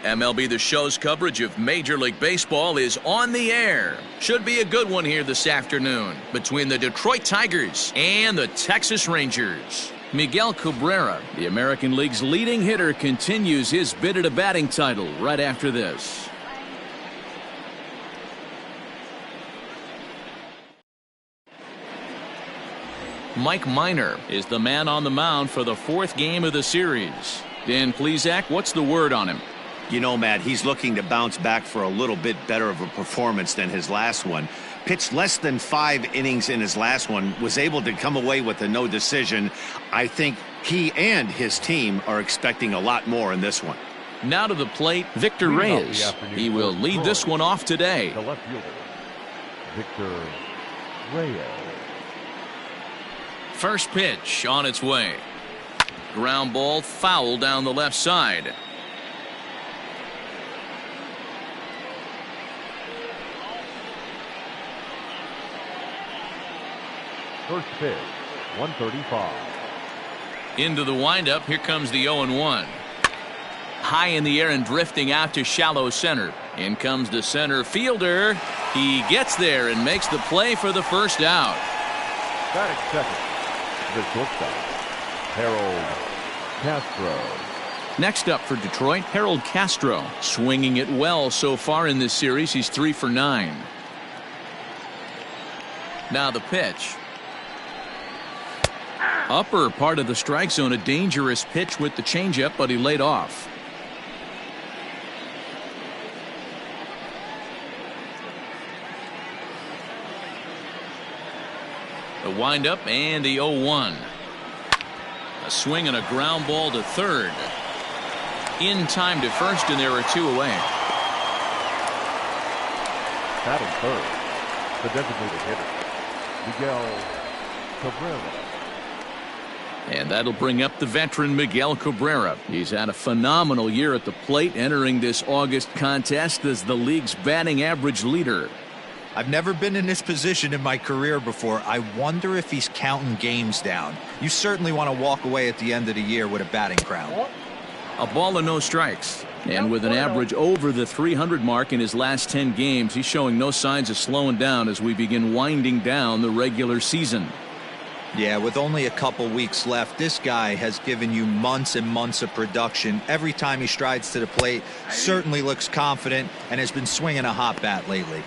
MLB The Show's coverage of Major League Baseball is on the air. Should be a good one here this afternoon between the Detroit Tigers and the Texas Rangers. Miguel Cabrera, the American League's leading hitter, continues his bid at a batting title right after this. Mike Minor is the man on the mound for the fourth game of the series. Dan Plesac, what's the word on him? You know, Matt, he's looking to bounce back for a little bit better of a performance than his last one. Pitched less than 5 innings in his last one, was able to come away with a no decision. I think he and his team are expecting a lot more in this one. Now to the plate, Victor Reyes. He will lead this one off today. The left fielder, Victor Reyes. First pitch on its way. Ground ball foul down the left side. First pitch, 135. Into the windup. Here comes the 0-1. High in the air and drifting out to shallow center. In comes the center fielder. He gets there and makes the play for the first out. Batting second, the shortstop, Harold Castro. Next up for Detroit, Harold Castro. Swinging it well so far in this series. He's 3 for 9. Now the pitch. Upper part of the strike zone, a dangerous pitch with the changeup, but he laid off. The windup and the 0-1. A swing and a ground ball to third. In time to first, and there are 2 away. Batting third, the designated hitter, Miguel Cabrera. And that'll bring up the veteran Miguel Cabrera. He's had a phenomenal year at the plate, entering this August contest as the league's batting average leader. I've never been in this position in my career before. I wonder if he's counting games down. You certainly want to walk away at the end of the year with a batting crown. A ball and no strikes. And with an average over the 300 mark in his last 10 games, he's showing no signs of slowing down as we begin winding down the regular season. Yeah, with only a couple weeks left, this guy has given you months and months of production. Every time he strides to the plate, certainly looks confident and has been swinging a hot bat lately.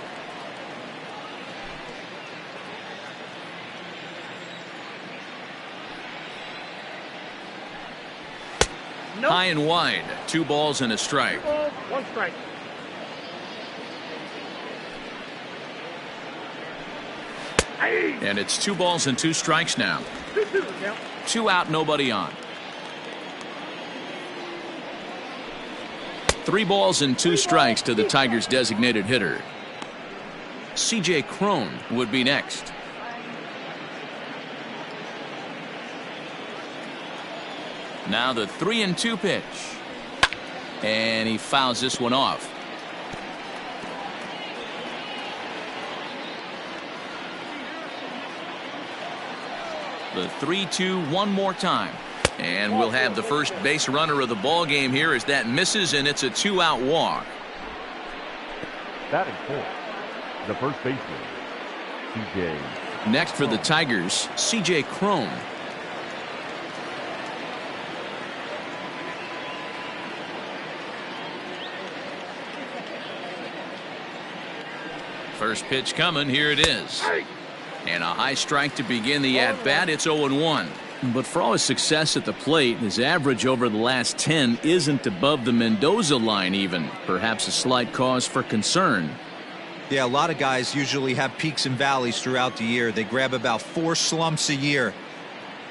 Nope. High and wide, 2 balls and a strike. 1 strike. And it's 2 balls and 2 strikes now. 2 out, nobody on. 3 balls and 2 strikes to the Tigers' designated hitter. C.J. Cron would be next. Now the 3-2 pitch. And he fouls this one off. The 3-2 one more time. And we'll have the first base runner of the ball game here as that misses, and it's a 2-out walk. Batting fourth, the first baseman, C.J. Next for the Tigers, C.J. Cron. First pitch coming. Here it is. And a high strike to begin the at-bat. It's 0-1. But for all his success at the plate, his average over the last 10 isn't above the Mendoza line even. Perhaps a slight cause for concern. Yeah, a lot of guys usually have peaks and valleys throughout the year. They grab about 4 slumps a year.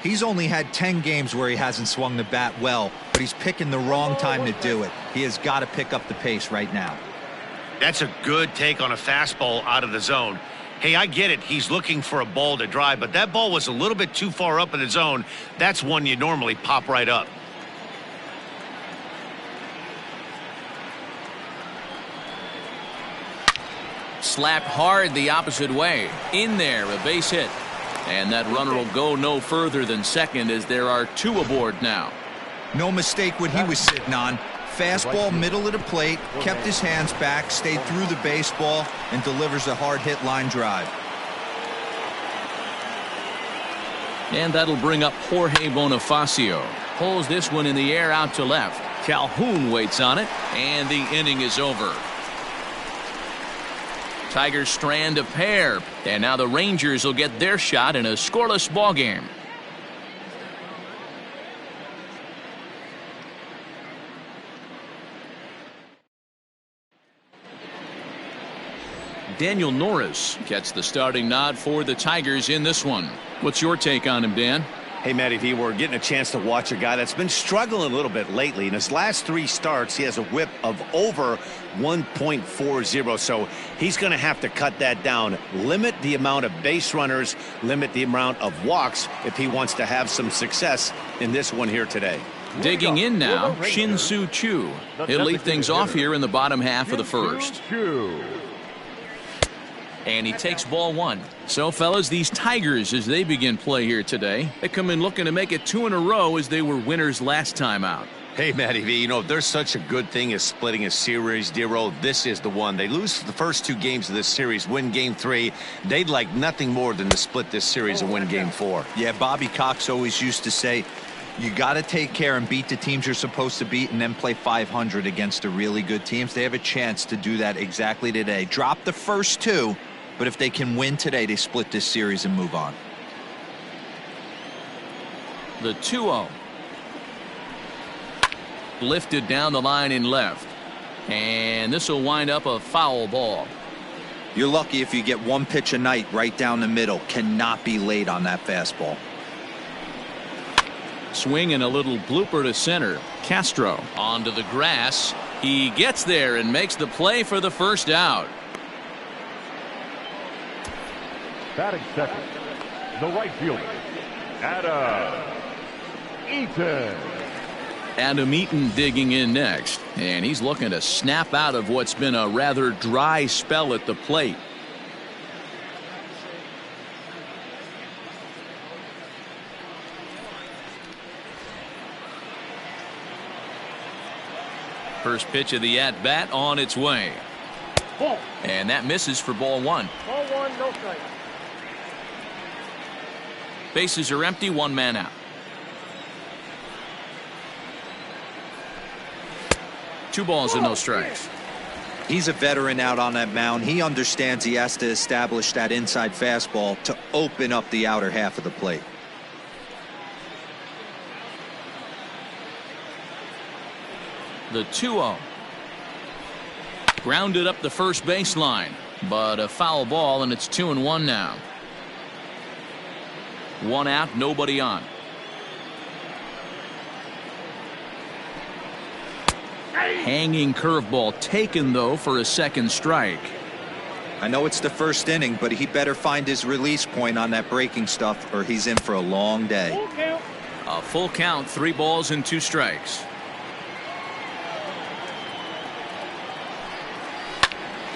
He's only had 10 games where he hasn't swung the bat well, but he's picking the wrong time to do it. He has got to pick up the pace right now. That's a good take on a fastball out of the zone. Hey, I get it. He's looking for a ball to drive, but that ball was a little bit too far up in the zone. That's one you normally pop right up. Slapped hard the opposite way. In there, a base hit. And that runner will go no further than second as there are 2 aboard now. No mistake what he was sitting on. Fastball middle of the plate, kept his hands back, stayed through the baseball, and delivers a hard hit line drive. And that'll bring up Jorge Bonifacio. Pulls this one in the air out to left. Calhoun waits on it, and the inning is over. Tigers strand a pair, and now the Rangers will get their shot in a scoreless ball game. Daniel Norris gets the starting nod for the Tigers in this one. What's your take on him, Dan? Hey, Matty V, we're getting a chance to watch a guy that's been struggling a little bit lately. In his last 3 starts, he has a whip of over 1.40, so he's going to have to cut that down, limit the amount of base runners, limit the amount of walks if he wants to have some success in this one here today. Digging in now, Shin-Soo Choo. He'll lead things off here in the bottom half of the first. And he takes ball 1. So, fellas, these Tigers, as they begin play here today, they come in looking to make it 2 in a row as they were winners last time out. Hey, Matty V, you know, there's such a good thing as splitting a series, Dero. This is the one. They lose the first 2 games of this series, win game 3. They'd like nothing more than to split this series and win game 4. Yeah, Bobby Cox always used to say, you got to take care and beat the teams you're supposed to beat and then play 500 against the really good teams. They have a chance to do that exactly today. Drop the first 2. But if they can win today, they split this series and move on. The 2-0. Lifted down the line in left. And this will wind up a foul ball. You're lucky if you get 1 pitch a night right down the middle. Cannot be late on that fastball. Swing and a little blooper to center. Castro onto the grass. He gets there and makes the play for the first out. Batting second, the right fielder, Adam Eaton. Adam Eaton digging in next, and he's looking to snap out of what's been a rather dry spell at the plate. First pitch of the at-bat on its way. And that misses for ball 1. Ball 1, no strike. Bases are empty, 1 man out. 2 balls and no strikes. He's a veteran out on that mound. He understands he has to establish that inside fastball to open up the outer half of the plate. The 2-0. Grounded up the first baseline, but a foul ball, and it's 2-1 now. 1 out, nobody on. Hanging curveball taken, though, for a second strike. I know it's the first inning, but he better find his release point on that breaking stuff or he's in for a long day. A full count, 3 balls and 2 strikes.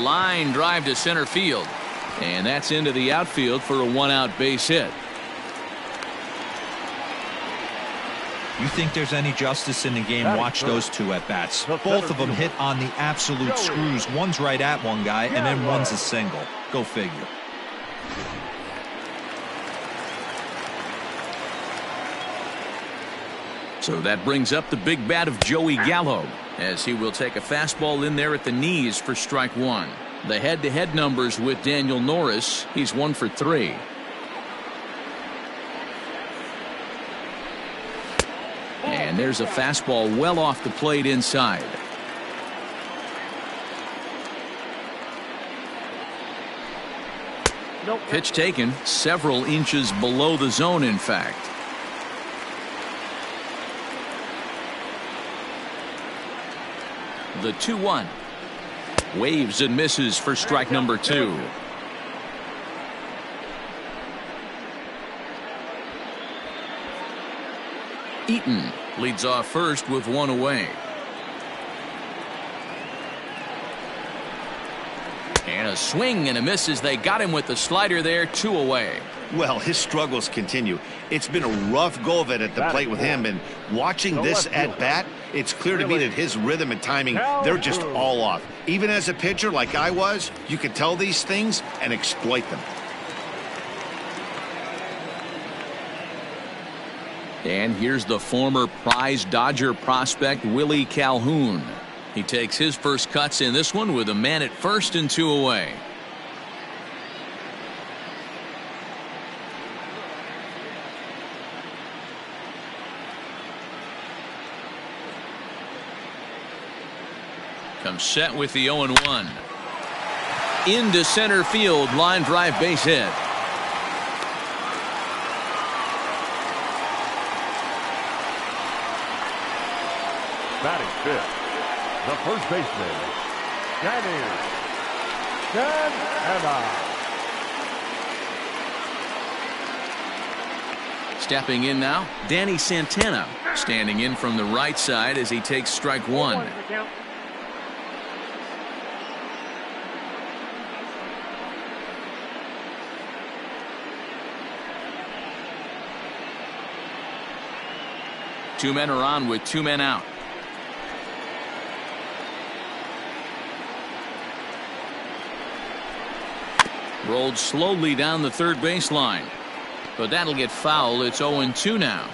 Line drive to center field, and that's into the outfield for a 1-out base hit. You think there's any justice in the game? Watch those 2 at bats. Both of them hit on the absolute screws. One's right at one guy, and then one's a single. Go figure. So that brings up the big bat of Joey Gallo, as he will take a fastball in there at the knees for strike 1. The head-to-head numbers with Daniel Norris, he's 1 for 3. And there's a fastball well off the plate inside. Nope. Pitch taken several inches below the zone, in fact. The 2-1. Waves and misses for strike number 2. Eaton leads off first with 1 away. And a swing and a miss as they got him with the slider there, 2 away. Well, his struggles continue. It's been a rough go of it at the plate with him, and watching this at bat, it's clear to me that his rhythm and timing, they're just all off. Even as a pitcher like I was, you could tell these things and exploit them. And here's the former prize Dodger prospect Willie Calhoun. He takes his first cuts in this one with a man at first and 2 away. Comes set with the 0-1. Into center field, line drive base hit. Batting fifth, the first baseman, Danny Santana. Stepping in now, Danny Santana, standing in from the right side as he takes strike one. Two men are on with 2 men out. Rolled slowly down the third baseline, but that'll get foul. It's 0-2 now.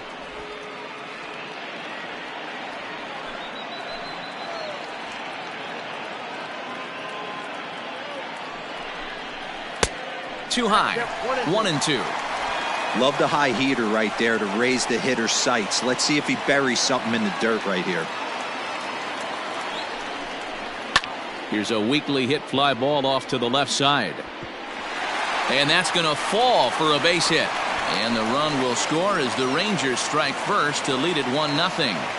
Too high. 1-2. Love the high heater right there to raise the hitter's sights. Let's see if he buries something in the dirt right here. Here's a weakly hit fly ball off to the left side. And that's going to fall for a base hit. And the run will score as the Rangers strike first to lead it 1-0.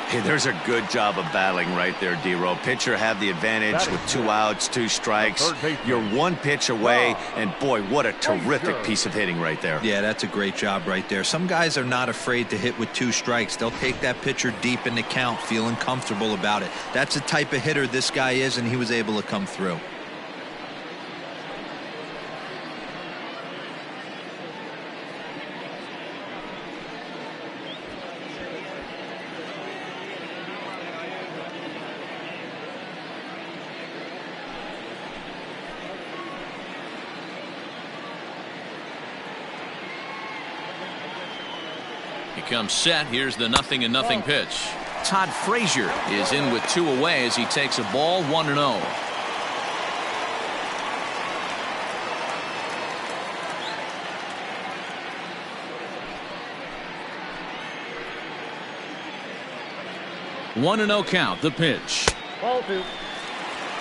Hey, there's a good job of battling right there, D-Row. Pitcher had the advantage with 2 outs, 2 strikes. You're 1 pitch away, and boy, what a terrific piece of hitting right there. Yeah, that's a great job right there. Some guys are not afraid to hit with 2 strikes. They'll take that pitcher deep in the count, feeling comfortable about it. That's the type of hitter this guy is, and he was able to come through. Comes set. Here's the 0-0 pitch. Todd Frazier is in with 2 away as he takes a ball 1-0. One and 0 count. The pitch. Ball 2.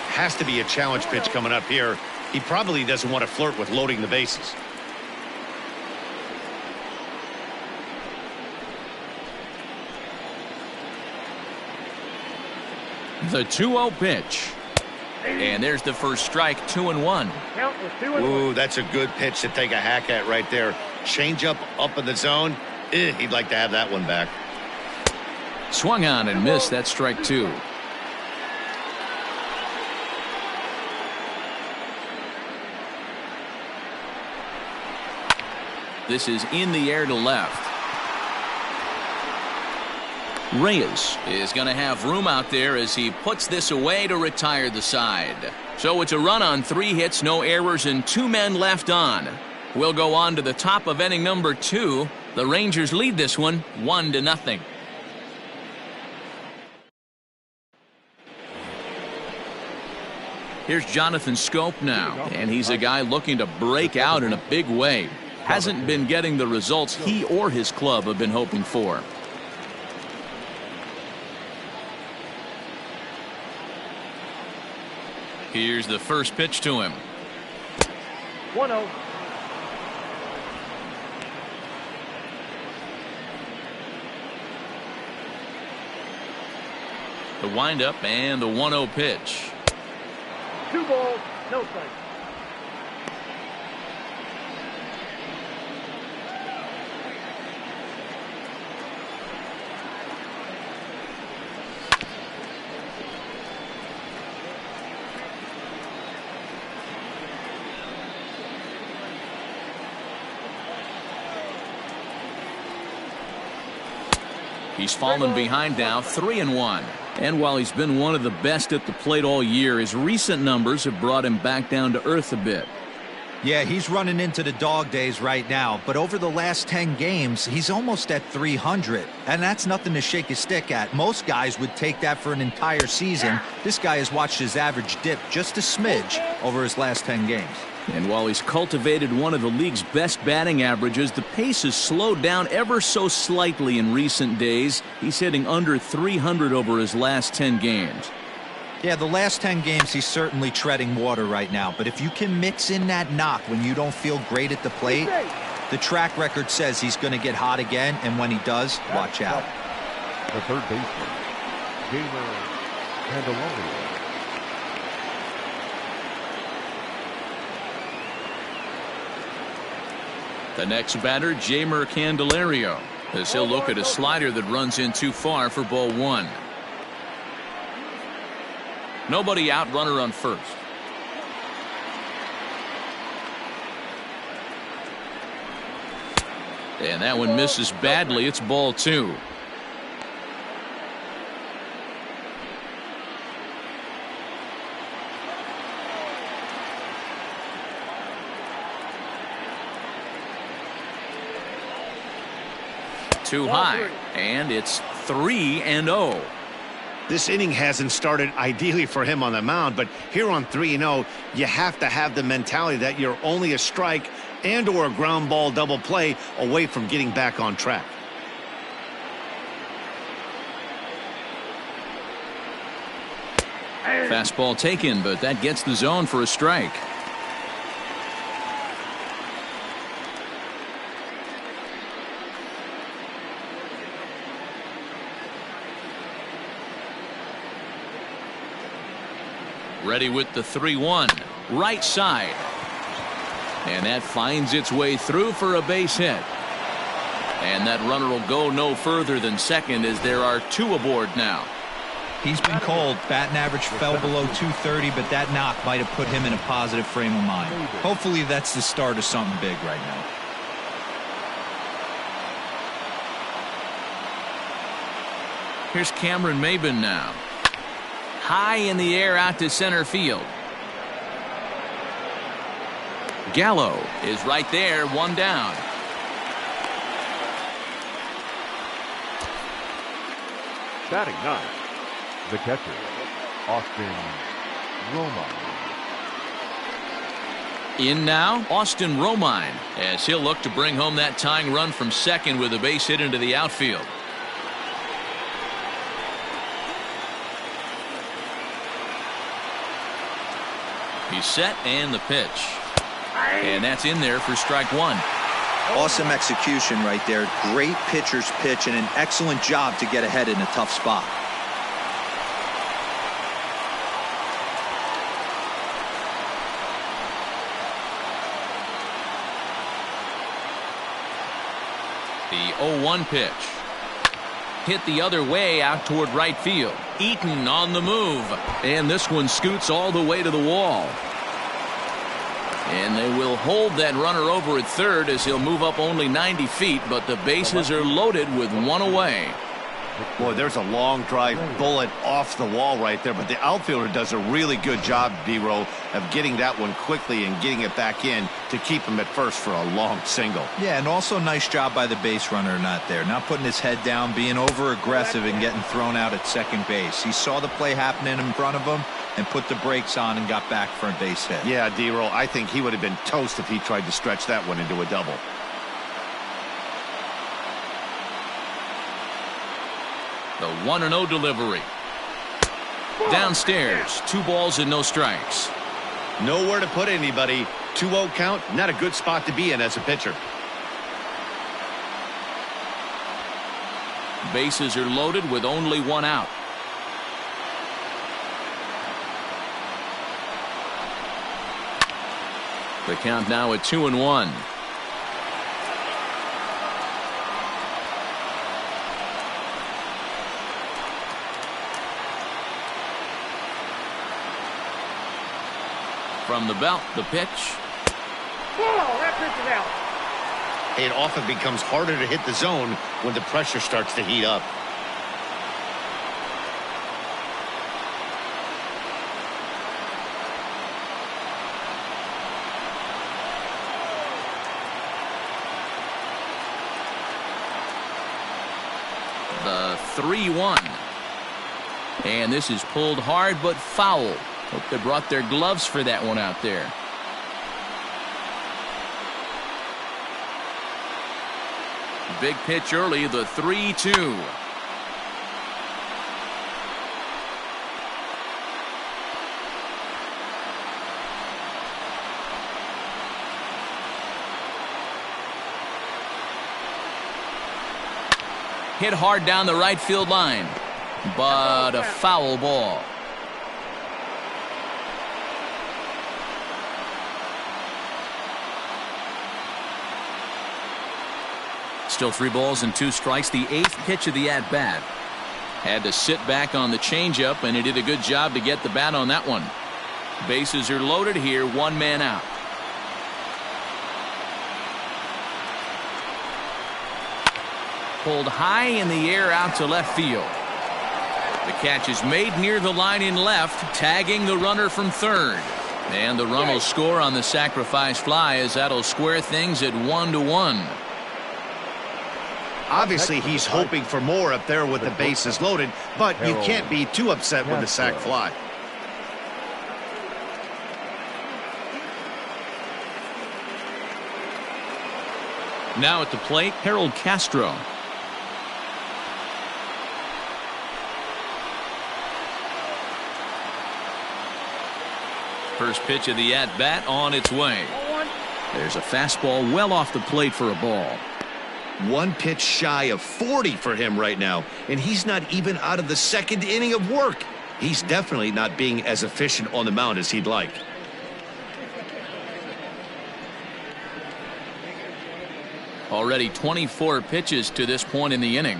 Has to be a challenge pitch coming up here. He probably doesn't want to flirt with loading the bases. The 2-0 pitch. And there's the first strike. 2-1. Count was 2-1. Ooh, that's a good pitch to take a hack at right there. Change up in the zone. He'd like to have that one back. Swung on and missed. That's strike 2. This is in the air to left. Reyes is going to have room out there as he puts this away to retire the side. So it's a run on 3 hits, no errors, and 2 men left on. We'll go on to the top of inning number 2. The Rangers lead this one 1-0. Here's Jonathan Schoop now, and he's a guy looking to break out in a big way. Hasn't been getting the results he or his club have been hoping for. Here's the first pitch to him. 1-0. The windup and the 1-0 pitch. 2 balls, no strikes. He's fallen behind now, 3-1. And while he's been one of the best at the plate all year, his recent numbers have brought him back down to earth a bit. Yeah, he's running into the dog days right now, but over the last 10 games, he's almost at 300, and that's nothing to shake his stick at. Most guys would take that for an entire season. This guy has watched his average dip just a smidge over his last 10 games. And while he's cultivated one of the league's best batting averages, the pace has slowed down ever so slightly in recent days. He's hitting under 300 over his last 10 games. Yeah, the last 10 games, he's certainly treading water right now. But if you can mix in that knock when you don't feel great at the plate, the track record says he's going to get hot again. And when he does, watch out. The third baseman, Jeimer Candelario. The next batter, Jeimer Candelario, as he'll look at a slider that runs in too far for ball one. Nobody out, runner on first. And that one misses badly. It's ball two. Too high, and it's 3-0. This inning hasn't started ideally for him on the mound, but here on 3-0, you have to have the mentality that you're only a strike and or a ground ball double play away from getting back on track. Fastball taken, but that gets the zone for a strike. Ready with the 3-1, right side. And that finds its way through for a base hit. And that runner will go no further than second as there are two aboard now. He's been cold. Batting average fell below 230, but that knock might have put him in a positive frame of mind. Hopefully that's the start of something big right now. Here's Cameron Maybin now. High in the air out to center field. Gallo is right there, one down. Batting ninth, the catcher, Austin Romine. In now, Austin Romine, as he'll look to bring home that tying run from second with a base hit into the outfield. He's set, and the pitch. And that's in there for strike one. Awesome execution right there. Great pitcher's pitch and an excellent job to get ahead in a tough spot. The 0-1 pitch. Hit the other way out toward right field. Eaton on the move. And this one scoots all the way to the wall. And they will hold that runner over at third as he'll move up only 90 feet, but the bases are loaded with one away. Boy, there's a long drive bullet off the wall right there, but the outfielder does a really good job, D-Row, of getting that one quickly and getting it back in to keep him at first for a long single. Yeah, and also nice job by the base runner not there. Not putting his head down, being over aggressive and getting thrown out at second base. He saw the play happening in front of him and put the brakes on and got back for a base hit. Yeah, D-Row, I think he would have been toast if he tried to stretch that one into a double. The 1-0 delivery. Downstairs, 2 balls and no strikes. Nowhere to put anybody. 2-0 count, not a good spot to be in as a pitcher. Bases are loaded with only one out. The count now at 2-1. From the belt, the pitch. That pitch is out. It often becomes harder to hit the zone when the pressure starts to heat up. The 3-1. And this is pulled hard but foul. Hope they brought their gloves for that one out there. Big pitch early, the 3-2. Hit hard down the right field line, but a foul ball. Still 3 balls and 2 strikes. The 8th pitch of the at-bat. Had to sit back on the changeup, and he did a good job to get the bat on that one. Bases are loaded here, 1 man out. Pulled high in the air out to left field. The catch is made near the line in left, tagging the runner from third. And the run will score on the sacrifice fly, as that'll square things at 1-1. Obviously, he's hoping for more up there with the bases loaded, but you can't be too upset with the sac fly. Now at the plate, Harold Castro. First pitch of the at-bat on its way. There's a fastball well off the plate for a ball. 1 pitch shy of 40 for him right now, and he's not even out of the 2nd inning of work. He's definitely not being as efficient on the mound as he'd like. Already 24 pitches to this point in the inning.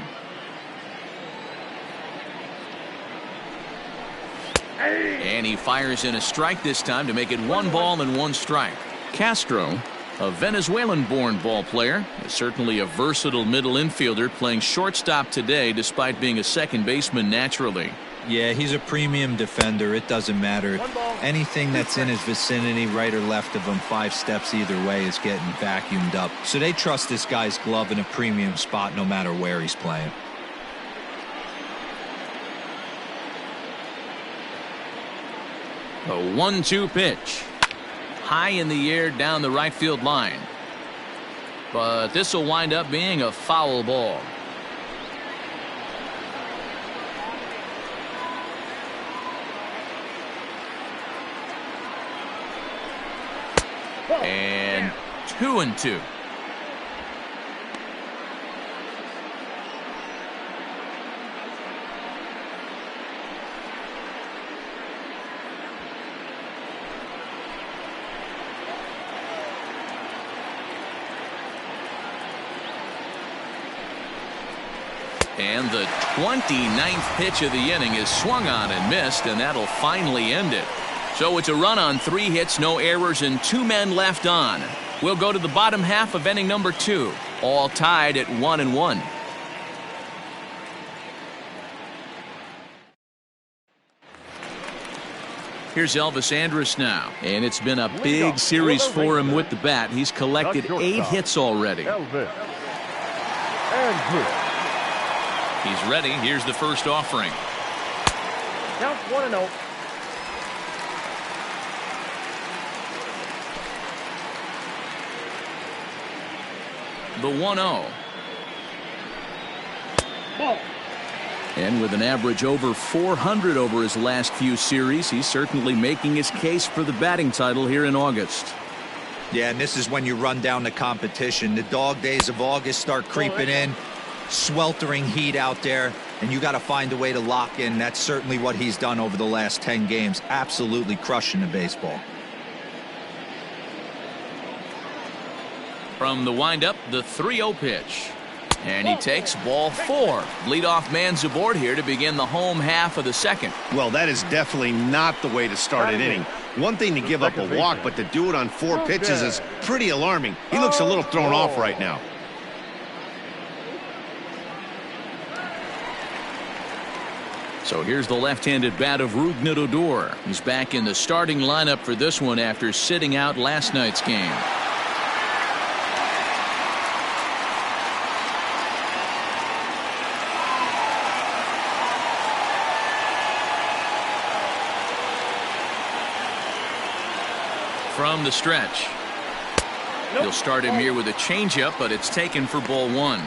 And he fires in a strike this time to make it 1 ball and 1 strike. Castro, a Venezuelan-born ball player, is certainly a versatile middle infielder, playing shortstop today despite being a second baseman naturally. Yeah, he's a premium defender. It doesn't matter. Anything that's in his vicinity, right or left of him, 5 steps either way, is getting vacuumed up. So they trust this guy's glove in a premium spot no matter where he's playing. A 1-2 pitch. High in the air down the right field line. But this will wind up being a foul ball. And 2-2. And the 29th pitch of the inning is swung on and missed, and that'll finally end it. So it's a run on 3 hits, no errors, and 2 men left on. We'll go to the bottom half of inning number 2, all tied at 1-1. Here's Elvis Andrus now, and it's been a big series for him with the bat. He's collected 8 hits already. Elvis Andrus. He's ready. Here's the first offering. Count 1-0. The 1-0. Ball. And with an average over 400 over his last few series, he's certainly making his case for the batting title here in August. Yeah, and this is when you run down the competition. The dog days of August start creeping in. Sweltering heat out there, and you got to find a way to lock in. That's certainly what he's done over the last 10 games. Absolutely crushing the baseball. From the windup, the 3-0 pitch. And he takes ball 4. Leadoff man's aboard here to begin the home half of the second. Well, that is definitely not the way to start an inning. One thing to give up a walk, but to do it on 4 pitches is pretty alarming. He looks a little thrown off right now. So here's the left-handed bat of Rougned Odor. He's back in the starting lineup for this one after sitting out last night's game. from the stretch. He'll start him here with a changeup, but it's taken for ball one.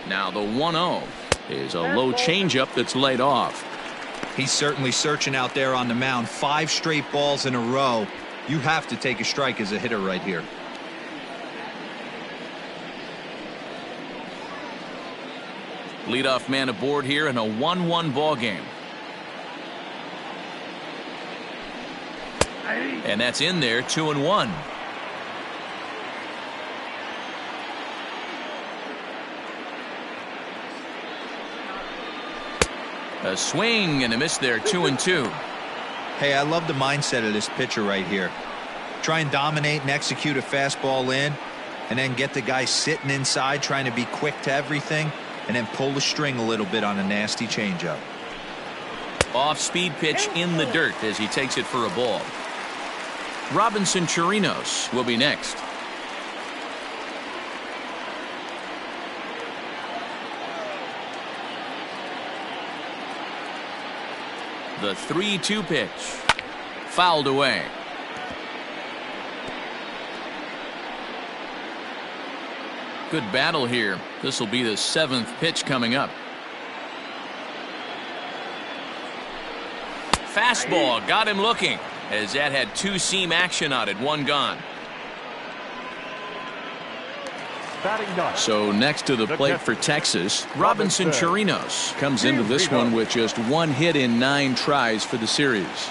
Now the 1-0 is a low changeup that's laid off. He's certainly searching out there on the mound. 5 straight balls in a row. You have to take a strike as a hitter right here. Leadoff man aboard here in a 1-1 ball game. And that's in there, 2-1. A swing and a miss there, 2-2. Hey, I love the mindset of this pitcher right here. Try and dominate and execute a fastball in, and then get the guy sitting inside trying to be quick to everything, and then pull the string a little bit on a nasty changeup. Off-speed pitch in the dirt as he takes it for a ball. Robinson Chirinos will be next. The 3-2 pitch. Fouled away. Good battle here. This will be the 7th pitch coming up. Fastball got him looking, as that had 2-seam action on it. 1 gone. So next to the plate for Texas, Robinson Chirinos comes into this one with just 1 hit in 9 tries for the series.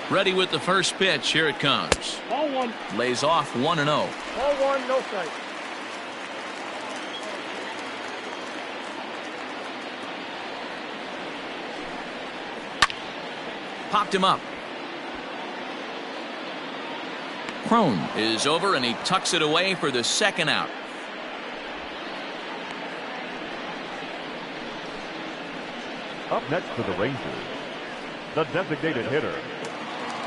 Ready with the first pitch. Here it comes. Ball 1. Lays off 1-0. Ball 1, no strike. Popped him up. Crone is over and he tucks it away for the 2nd out. Up next for the Rangers, the designated hitter,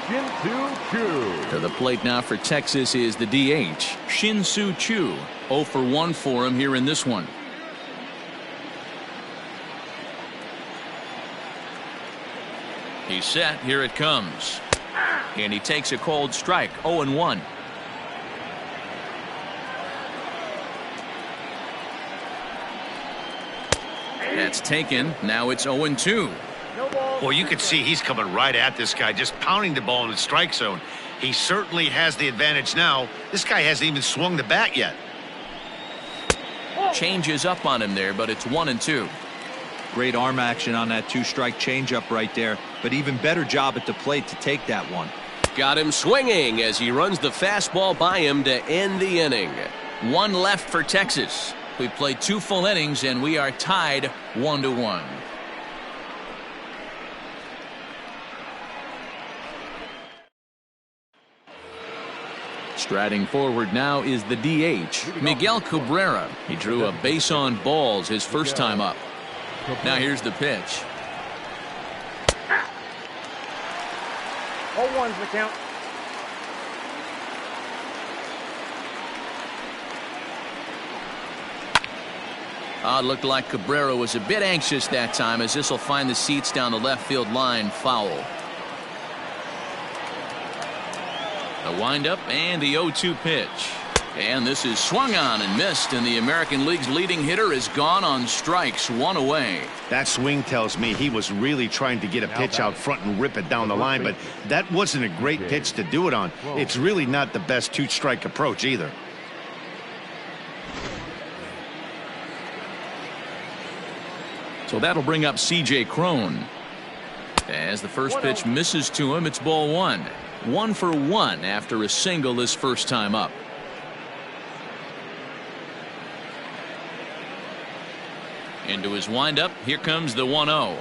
Shin-Soo Choo. To the plate now for Texas is the DH, Shin-Soo Choo. 0 for 1 for him here in this one. He's set. Here it comes. And he takes a cold strike. 0-1. That's taken. Now it's 0-2. Well, you can see he's coming right at this guy, just pounding the ball in the strike zone. He certainly has the advantage now. This guy hasn't even swung the bat yet. Changes up on him there, but it's 1-2. Great arm action on that 2-strike changeup right there, but even better job at the plate to take that one. Got him swinging as he runs the fastball by him to end the inning. 1 left for Texas. We played 2 full innings and we are tied 1-1. Striding forward now is the DH, Miguel Cabrera. He drew a base on balls his first time up. Now here's the pitch. 0-1's the count. It looked like Cabrera was a bit anxious that time, as this will find the seats down the left field line. Foul. The windup and the 0-2 pitch. And this is swung on and missed, and the American League's leading hitter is gone on strikes. 1 away. That swing tells me he was really trying to get a pitch out front and rip it down the line, but that wasn't a great pitch to do it on. It's really not the best 2-strike approach either. So that'll bring up C.J. Crone. As the first pitch misses to him, it's ball 1. 1 for 1 after a single this first time up. Into his windup. Here comes the 1-0.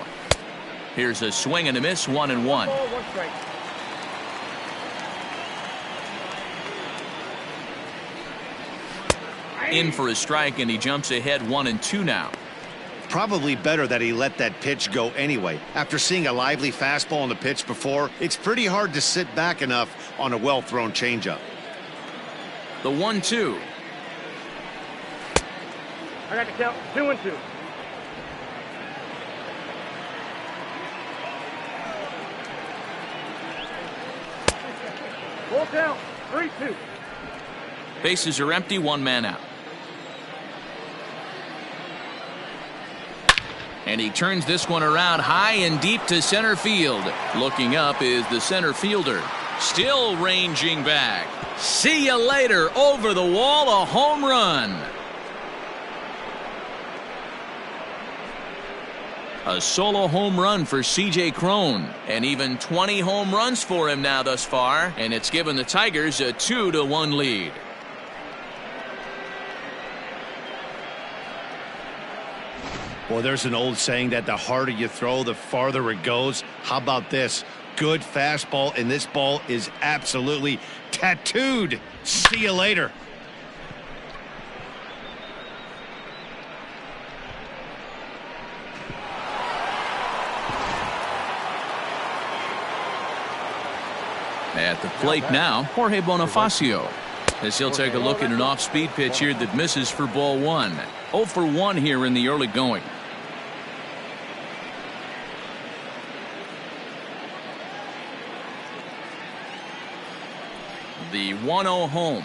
Here's a swing and a miss. 1-1. Ball 1 strike. In for a strike, and he jumps ahead 1-2 now. Probably better that he let that pitch go anyway. After seeing a lively fastball on the pitch before, it's pretty hard to sit back enough on a well-thrown changeup. The 1-2. I got to count 2-2. Full count. 3-2. Bases are empty, one man out. And he turns this one around high and deep to center field. Looking up is the center fielder. Still ranging back. See you later. Over the wall, a home run. A solo home run for C.J. Cron. And even 20 home runs for him now thus far. And it's given the Tigers a 2-1 lead. Well, there's an old saying that the harder you throw, the farther it goes. How about this? Good fastball, and this ball is absolutely tattooed. See you later. At the plate now, Jorge Bonifacio, as he'll take a look at an off-speed pitch here that misses for ball one. 0 for 1 here in the early going. The 1-0 home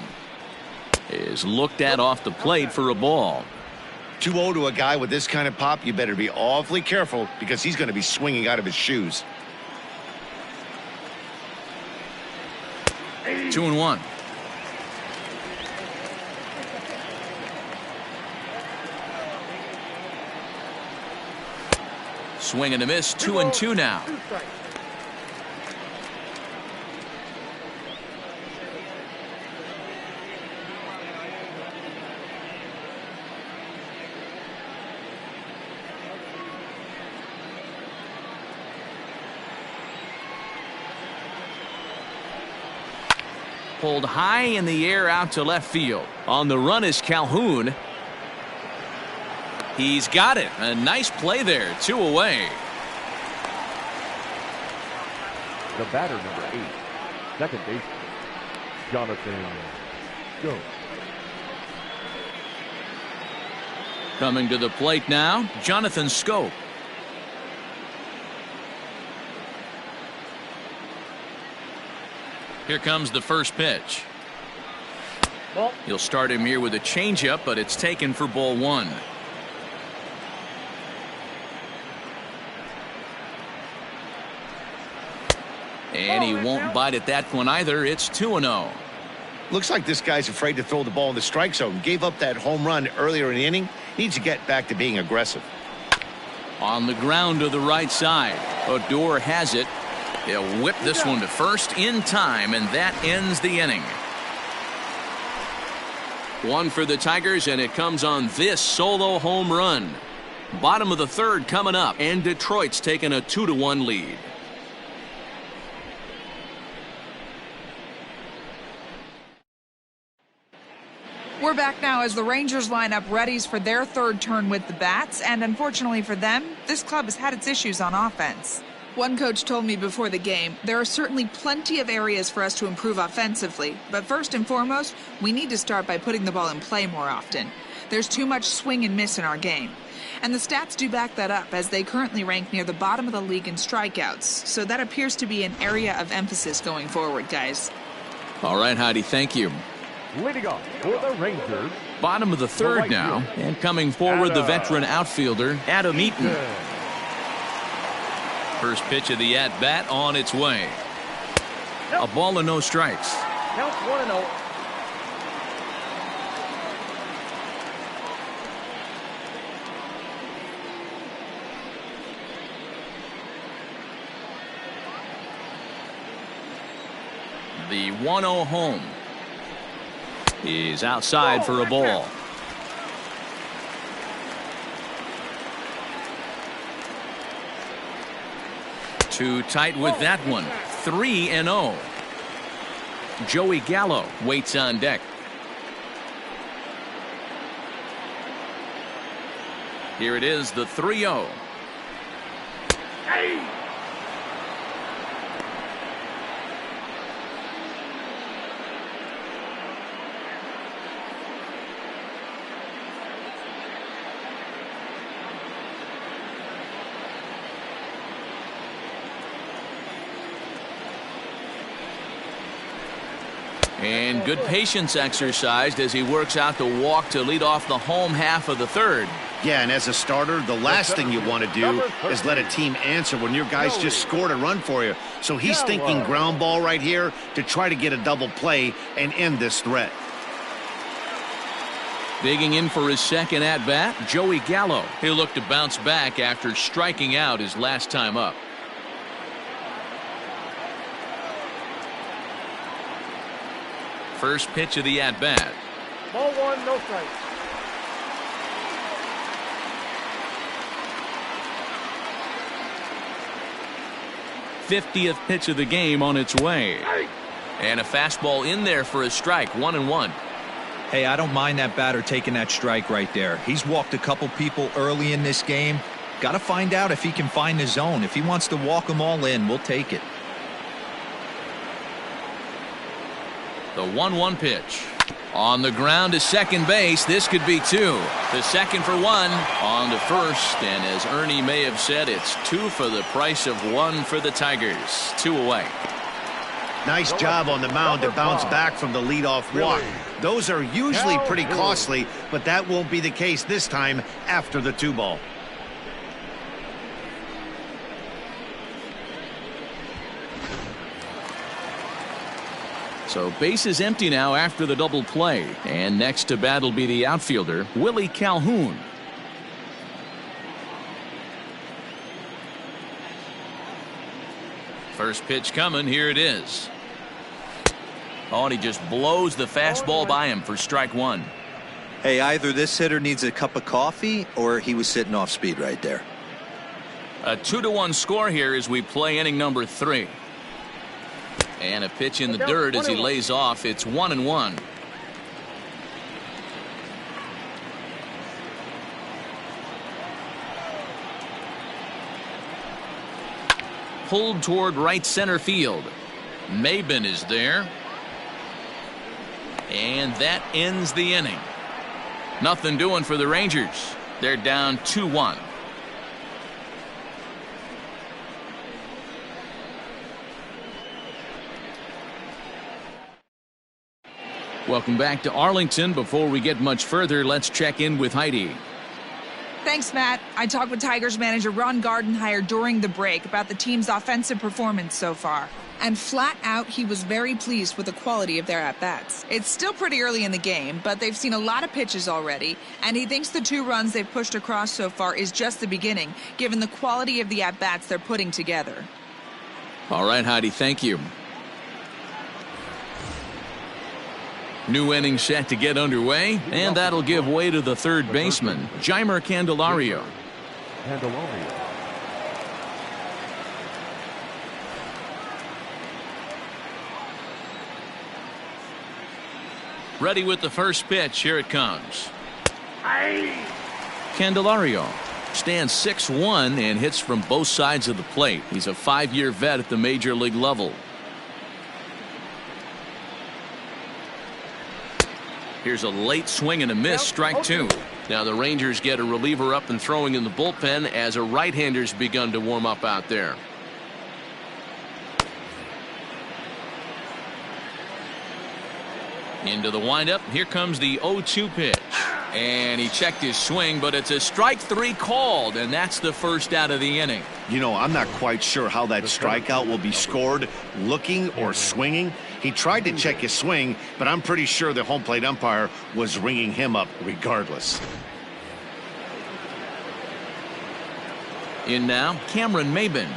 is looked at off the plate for a ball. 2-0 to a guy with this kind of pop, you better be awfully careful because he's going to be swinging out of his shoes. 2-1. Swing and a miss. 2-2 now. 2 strikes. Pulled high in the air out to left field. On the run is Calhoun. He's got it. A nice play there. 2 away. The batter, number 8, second baseman, Jonathan Schoop. Coming to the plate now, Jonathan Schoop. Here comes the first pitch. Ball. He'll start him here with a changeup, but it's taken for ball one. And he won't bite at that one either. It's 2-0. Looks like this guy's afraid to throw the ball in the strike zone. Gave up that home run earlier in the inning. Needs to get back to being aggressive. On the ground to the right side. Odor has it. He'll whip this one to first in time, and that ends the inning. One for the Tigers, and it comes on this solo home run. Bottom of the third coming up, and Detroit's taking a 2-1 lead. We're back now as the Rangers line up readies for their third turn with the bats, and unfortunately for them, this club has had its issues on offense. One coach told me before the game, there are certainly plenty of areas for us to improve offensively, but first and foremost, we need to start by putting the ball in play more often. There's too much swing and miss in our game. And the stats do back that up, as they currently rank near the bottom of the league in strikeouts, so that appears to be an area of emphasis going forward, guys. All right, Heidi, thank you. Leading off for the Rangers, Bottom of the third now, and coming forward the veteran outfielder, Adam Eaton. First pitch of the at-bat on its way. A ball and no strikes. Counts 1-0. The 1-0 home is outside for a ball. Too tight with that one. 3-0. Joey Gallo waits on deck. Here it is, the 3-0. And good patience exercised as he works out the walk to lead off the home half of the third. Yeah, and as a starter, the last thing you want to do is let a team answer when your guys just scored a run for you. So he's thinking ground ball right here to try to get a double play and end this threat. Digging in for his second at-bat, Joey Gallo. He'll look to bounce back after striking out his last time up. First pitch of the at-bat. Ball one, no strikes. 50th pitch of the game on its way. And a fastball in there for a strike, 1-1. Hey, I don't mind that batter taking that strike right there. He's walked a couple people early in this game. Got to find out if he can find the zone. If he wants to walk them all in, we'll take it. The 1-1 pitch. On the ground to second base. This could be two. The second for one. On to first. And as Ernie may have said, it's two for the price of one for the Tigers. 2 away. Nice job on the mound to bounce back from the leadoff walk. Those are usually pretty costly, but that won't be the case this time after the 2-ball. So base is empty now after the double play. And next to bat will be the outfielder, Willie Calhoun. First pitch coming. Here it is. Oh, and he just blows the fastball by him for strike one. Hey, either this hitter needs a cup of coffee or he was sitting off speed right there. A 2-1 score here as we play inning number 3. And a pitch in the dirt as he lays off. It's 1-1. Pulled toward right center field. Maben is there. And that ends the inning. Nothing doing for the Rangers. They're down 2-1. Welcome back to Arlington. Before we get much further, let's check in with Heidi. Thanks, Matt. I talked with Tigers manager Ron Gardenhire during the break about the team's offensive performance so far. And flat out, he was very pleased with the quality of their at-bats. It's still pretty early in the game, but they've seen a lot of pitches already, and he thinks the 2 runs they've pushed across so far is just the beginning, given the quality of the at-bats they're putting together. All right, Heidi, thank you. New inning set to get underway, and that'll give way to the third baseman, Jeimer Candelario. Ready with the first pitch. Here it comes. Candelario stands 6'1" and hits from both sides of the plate. He's a 5-year vet at the major league level. Here's a late swing and a miss, strike 2. Now the Rangers get a reliever up and throwing in the bullpen as a right-hander's begun to warm up out there. Into the windup. Here comes the 0-2 pitch. And he checked his swing, but it's a strike 3 called, and that's the first out of the inning. You know, I'm not quite sure how that strikeout will be scored, looking or swinging. He tried to check his swing, but I'm pretty sure the home plate umpire was ringing him up regardless. In now, Cameron Maben.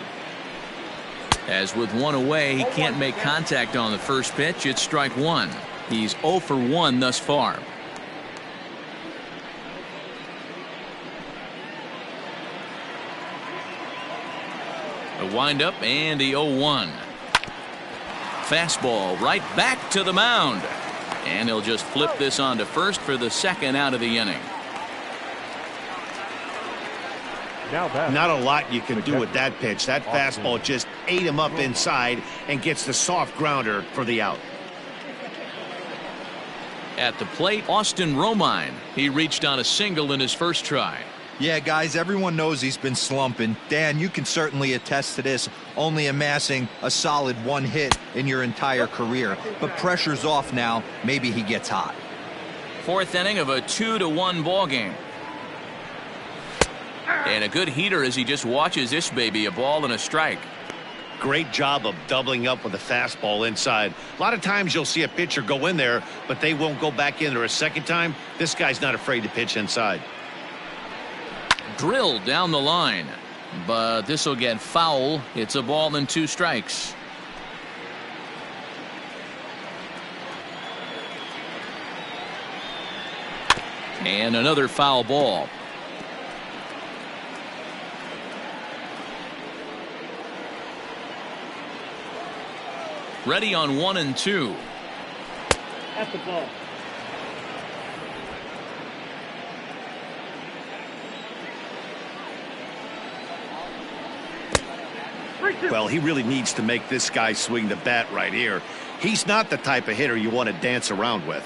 As with 1 away, he can't make contact on the first pitch. It's strike 1. He's 0 for 1 thus far. The windup and the 0-1. Fastball right back to the mound. And he'll just flip this on to first for the second out of the inning. Not a lot you can do with that pitch. That fastball just ate him up inside and gets the soft grounder for the out. At the plate, Austin Romine. He reached on a single in his first try. Yeah, guys, everyone knows he's been slumping. Dan, you can certainly attest to this. only amassing a solid 1 hit in your entire career. But pressure's off now. Maybe he gets hot. 4th inning of a 2-1 ball game. And a good heater as he just watches this baby, a ball and a strike. Great job of doubling up with a fastball inside. A lot of times you'll see a pitcher go in there, but they won't go back in there a second time. This guy's not afraid to pitch inside. Drilled down the line, but this will get foul. It's a ball and 2 strikes. And another foul ball. Ready on 1 and 2. At the ball. Well, he really needs to make this guy swing the bat right here. He's not the type of hitter you want to dance around with.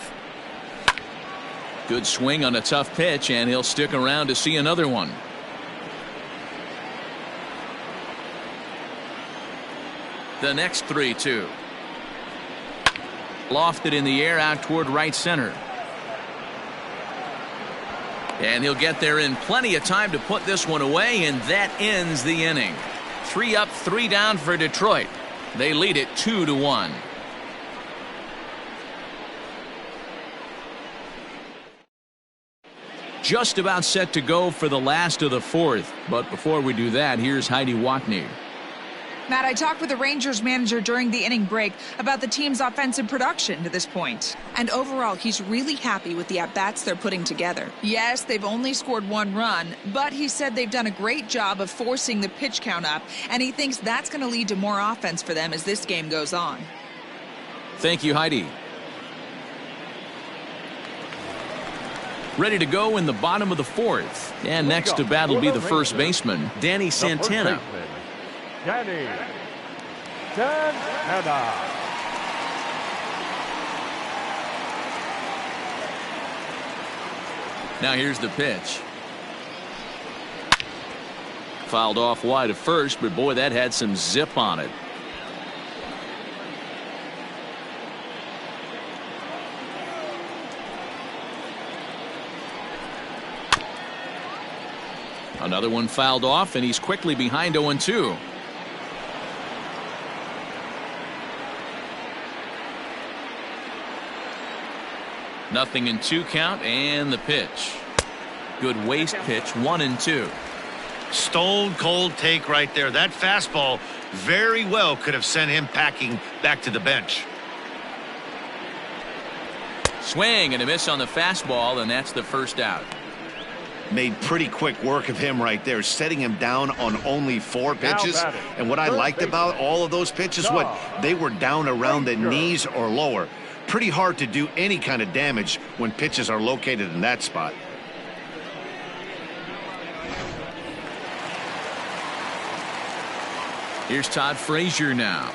Good swing on a tough pitch, and he'll stick around to see another one. The next 3-2. Lofted in the air out toward right center. And he'll get there in plenty of time to put this one away, and that ends the inning. 3 up, 3 down for Detroit. They lead it 2-1. Just about set to go for the last of the 4th. But before we do that, here's Heidi Watney. Matt, I talked with the Rangers manager during the inning break about the team's offensive production to this point. And overall, he's really happy with the at-bats they're putting together. Yes, they've only scored 1 run, but he said they've done a great job of forcing the pitch count up, and he thinks that's going to lead to more offense for them as this game goes on. Thank you, Heidi. Ready to go in the bottom of the 4th. And next to bat will be the first baseman, Danny Santana. Danny Santana. Now here's the pitch. Fouled off wide at first, but boy, that had some zip on it. Another one fouled off, and he's quickly behind 0-2. Nothing in 2 count, and the pitch. Good waist pitch, 1-2. Stone cold take right there. That fastball very well could have sent him packing back to the bench. Swing and a miss on the fastball, and that's the first out. Made pretty quick work of him right there, setting him down on only 4 pitches. And what I liked about all of those pitches, what they were down around the knees or lower. Pretty hard to do any kind of damage when pitches are located in that spot. Here's Todd Frazier now.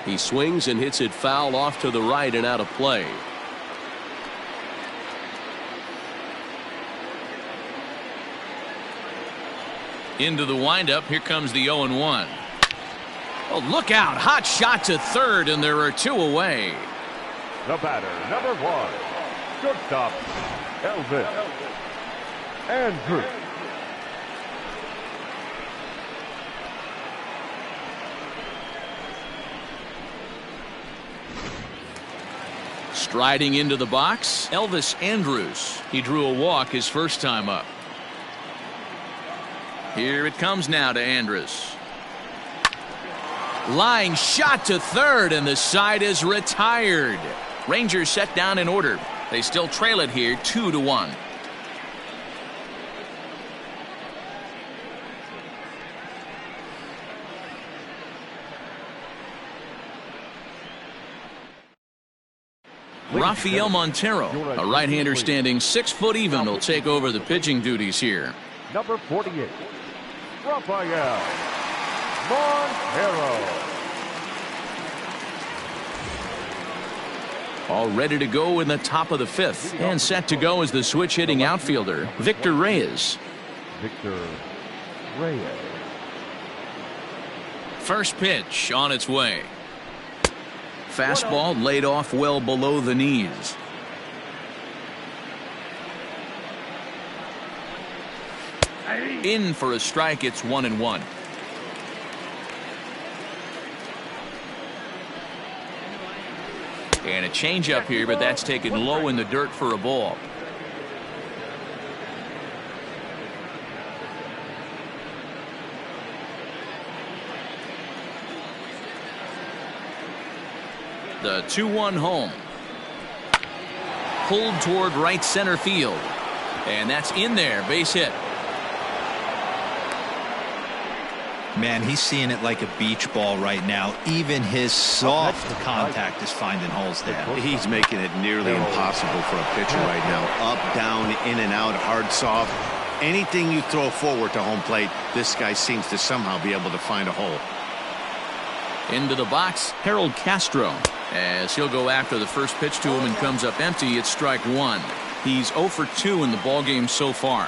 He swings and hits it foul off to the right and out of play. Into the windup. Here comes the 0-1. Oh, look out. Hot shot to third, and there are 2 away. The batter, number 1, shortstop, Elvis Andrus. Striding into the box, Elvis Andrus. He drew a walk his first time up. Here it comes now to Andrus. Line shot to third, and the side is retired. Rangers set down in order. They still trail it here 2-1. Rafael Montero, a right-hander standing 6 foot even, will take over the pitching duties here. Number 48, Rafael Montero. All ready to go in the top of the 5th. And set to go is the switch-hitting outfielder, Victor Reyes. Victor Reyes. First pitch on its way. Fastball laid off well below the knees. In for a strike. It's 1-1. And a changeup here, but that's taken low in the dirt for a ball. The 2-1 home. Pulled toward right center field. And that's in there. Base hit. Man, he's seeing it like a beach ball right now. Even his soft contact is finding holes there. He's making it nearly impossible for a pitcher right now. Up, down, in and out, hard, soft. Anything you throw forward to home plate, this guy seems to somehow be able to find a hole. Into the box, Harold Castro. As he'll go after the first pitch to him and comes up empty, it's strike one. He's 0 for 2 in the ballgame so far.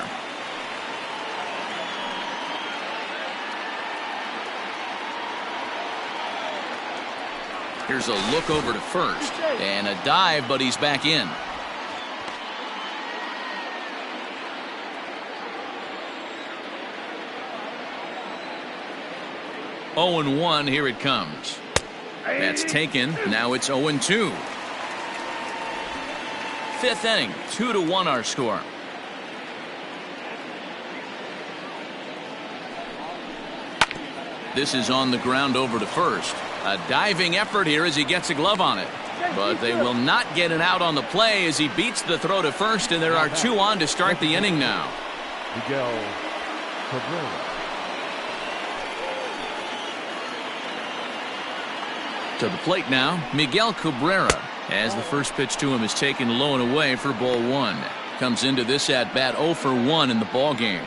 Here's a look over to first. And a dive, but he's back in. Oh and 1, here it comes. That's taken. Now it's 0-2. Fifth inning, 2-1 our score. This is on the ground over to first. A diving effort here as he gets a glove on it. But they will not get an out on the play as he beats the throw to first, and there are 2 on to start the inning now. Miguel Cabrera. To the plate now, Miguel Cabrera, as the first pitch to him is taken low and away for ball 1. Comes into this at bat 0 for 1 in the ball game.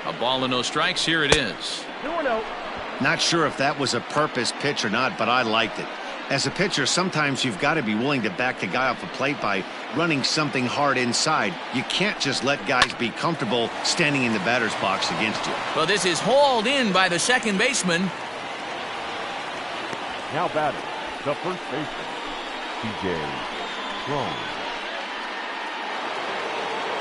A ball and no strikes. Here it is. Not sure if that was a purpose pitch or not, but I liked it. As a pitcher, sometimes you've got to be willing to back the guy off the plate by running something hard inside. You can't just let guys be comfortable standing in the batter's box against you. Well, this is hauled in by the second baseman. Now batting, the first baseman, C.J. Cron.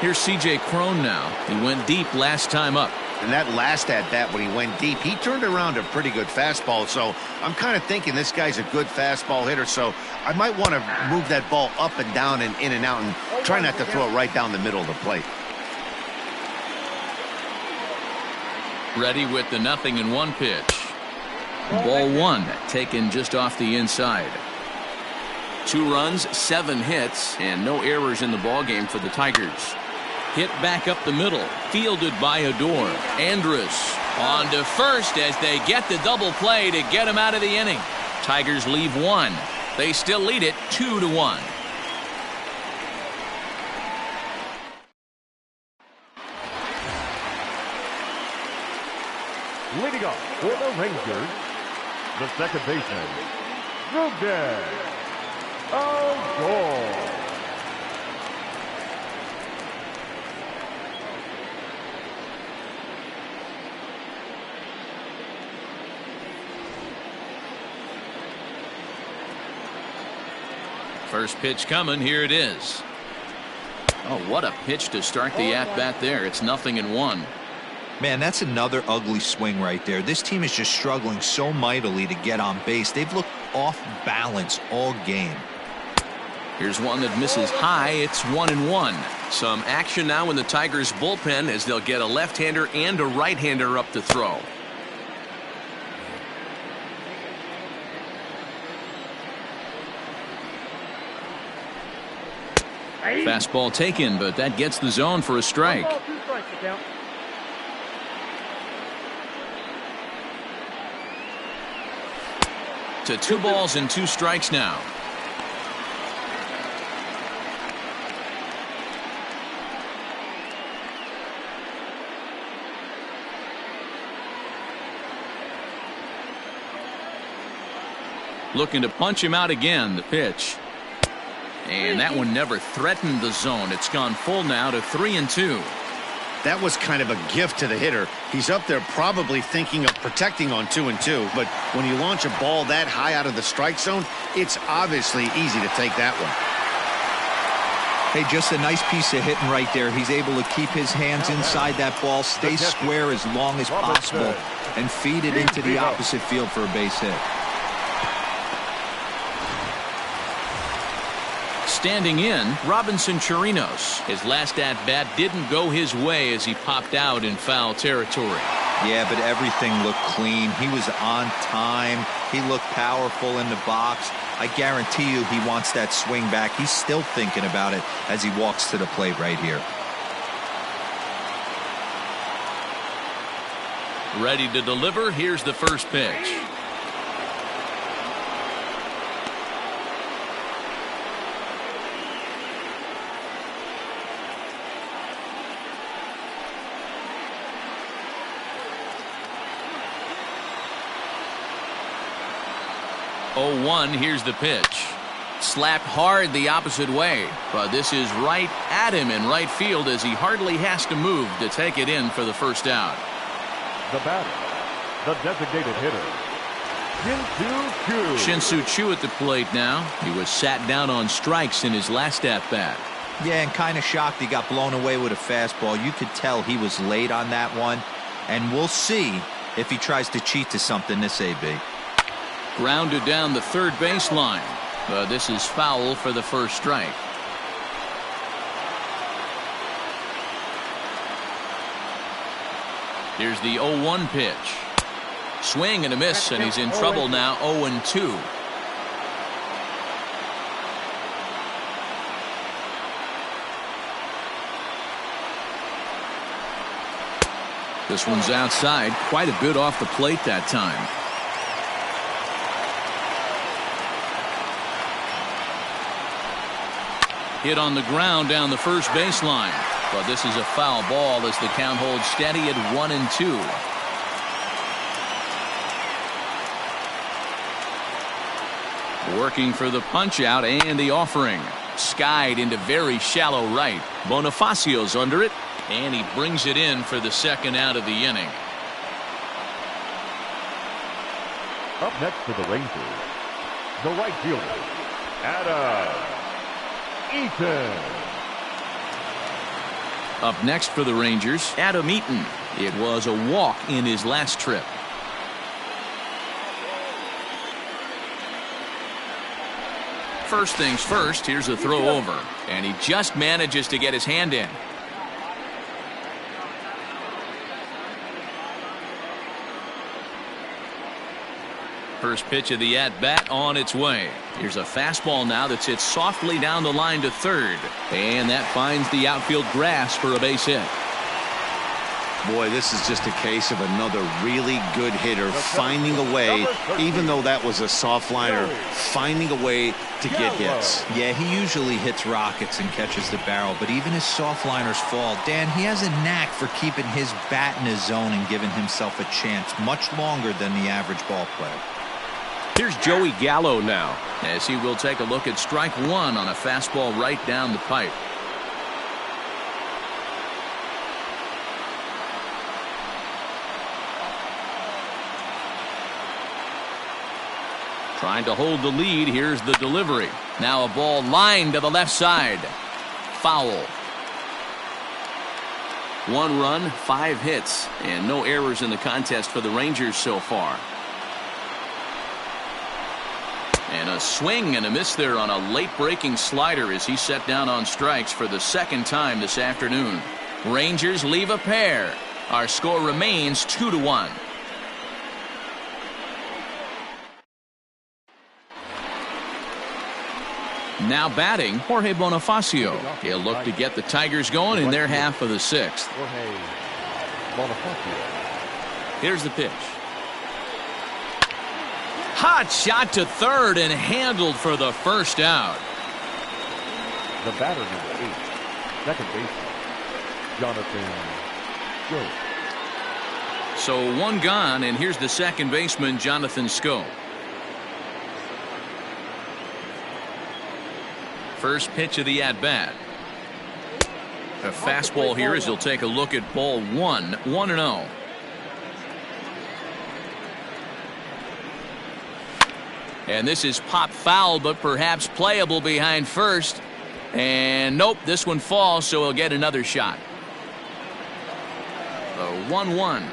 Here's C.J. Cron now. He went deep last time up. And that last at bat when he went deep, he turned around a pretty good fastball. So I'm kind of thinking this guy's a good fastball hitter. So I might want to move that ball up and down and in and out and try not to throw it right down the middle of the plate. Ready with the 0-1 pitch. Ball 1 taken just off the inside. 2 runs, 7 hits, and no errors in the ballgame for the Tigers. Hit back up the middle, fielded by Odor. Andrus on to first as they get the double play to get him out of the inning. Tigers leave 1. They still lead it 2-1. Leading off for the Rangers, the second baseman, Rougned Odor. First pitch coming. Here it is. Oh, what a pitch to start the at-bat there. It's 0-1. Man, that's another ugly swing right there. This team is just struggling so mightily to get on base. They've looked off balance all game. Here's one that misses high. It's 1-1. Some action now in the Tigers bullpen as they'll get a left-hander and a right-hander up to throw. Fastball taken, but that gets the zone for a strike. To 2 balls and 2 strikes now. Looking to punch him out again. The pitch. And that one never threatened the zone. It's gone full now to 3-2. That was kind of a gift to the hitter. He's up there probably thinking of protecting on 2-2, but when you launch a ball that high out of the strike zone, it's obviously easy to take that one. Hey, just a nice piece of hitting right there. He's able to keep his hands inside that ball, stay square as long as possible, and feed it into the opposite field for a base hit. Standing in, Robinson Chirinos. His last at-bat didn't go his way as he popped out in foul territory. Yeah, but everything looked clean. He was on time. He looked powerful in the box. I guarantee you he wants that swing back. He's still thinking about it as he walks to the plate right here. Ready to deliver. Here's the first pitch. Oh, 1, here's the pitch. Slapped hard the opposite way, but this is right at him in right field as he hardly has to move to take it in for the first out. The batter, the designated hitter, Shin-Soo Choo. Shin-Soo Choo at the plate now. He was sat down on strikes in his last at-bat. Yeah, and kind of shocked he got blown away with a fastball. You could tell he was late on that one, and we'll see if he tries to cheat to something this AB. Grounded down the third baseline. But this is foul for the first strike. Here's the 0-1 pitch. Swing and a miss, and he's in trouble now. 0-2. This one's outside. Quite a bit off the plate that time. Hit on the ground down the first baseline. But this is a foul ball as the count holds steady at 1-2. Working for the punch out and the offering. Skied into very shallow right. Bonifacio's under it, and he brings it in for the second out of the inning. Up next for the Rangers, the right fielder, Adam Eaton. Up next for the Rangers, Adam Eaton. It was a walk in his last trip. First things first, here's a throw over, and he just manages to get his hand in. First pitch of the at-bat on its way. Here's a fastball now that's hit softly down the line to third. And that finds the outfield grass for a base hit. Boy, this is just a case of another really good hitter finding a way, even though that was a soft liner, finding a way to get hits. Yeah, he usually hits rockets and catches the barrel, but even his soft liners fall. Dan, he has a knack for keeping his bat in his zone and giving himself a chance much longer than the average ball player. Here's Joey Gallo now, as he will take a look at strike one on a fastball right down the pipe. Trying to hold the lead. Here's the delivery. Now a ball lined to the left side. Foul. 1 run, 5 hits, and no errors in the contest for the Rangers so far. And a swing and a miss there on a late breaking slider as he set down on strikes for the second time this afternoon. Rangers leave a pair. Our score remains 2-1. Now batting, Jorge Bonifacio. He'll look to get the Tigers going in their half of the sixth. Jorge Bonifacio. Here's the pitch. Hot shot to third and handled for the first out. The batter, number 8, second baseman, Jonathan Schoop. So 1 gone, and here's the second baseman, Jonathan Schoop. First pitch of the at-bat. A fastball here as he'll take a look at ball one. 1-0. And this is pop foul, but perhaps playable behind first. And nope, this one falls, so he'll get another shot. The 1-1.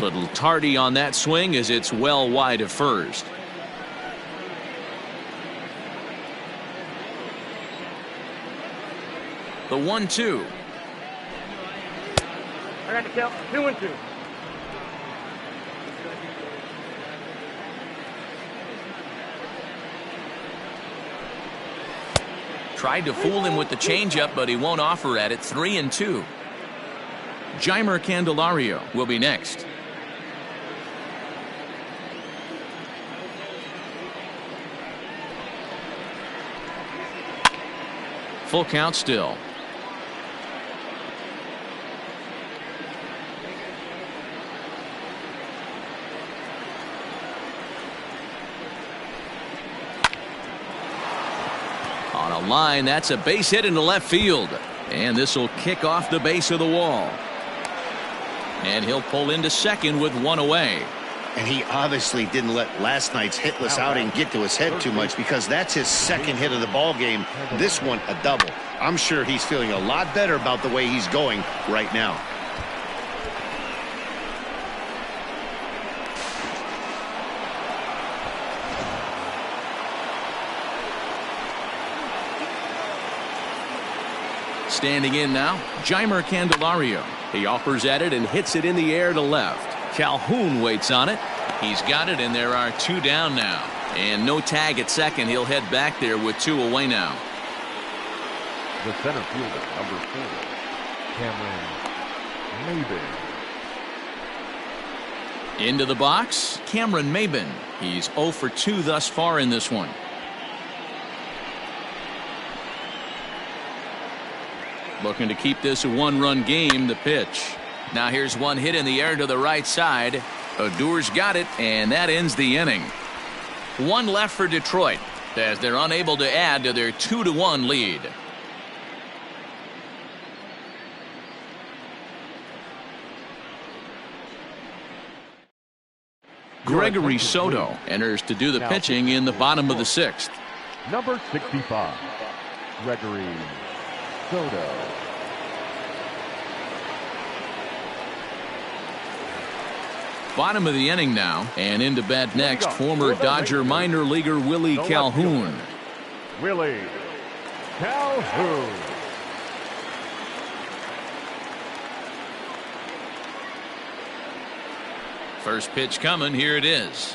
Little tardy on that swing as it's well wide of first. The 1-2. I got to count 2-2. Tried to fool him with the changeup, but he won't offer at it. 3-2. Jeimer Candelario will be next. Full count still. On a line, that's a base hit into left field. And this will kick off the base of the wall. And he'll pull into second with one away. And he obviously didn't let last night's hitless outing get to his head too much, because that's his second hit of the ball game. This one a double. I'm sure he's feeling a lot better about the way he's going right now. Standing in now, Jeimer Candelario. He offers at it and hits it in the air to left. Calhoun waits on it. He's got it, and there are two down now. And no tag at second. He'll head back there with two away now. The center fielder, number 4, Cameron Maybin. Into the box, Cameron Maybin. He's 0 for 2 thus far in this one. Looking to keep this a one-run game. The pitch. Now here's one hit in the air to the right side. Odor's got it, and that ends the inning. One left for Detroit as they're unable to add to their 2-1 lead. Gregory Soto enters to do the pitching in the bottom of the 6th. Number 65, Gregory Soto. Bottom of the inning now, and into bat next, former Dodger minor leaguer Willie Calhoun. Willie Calhoun. First pitch coming. Here it is.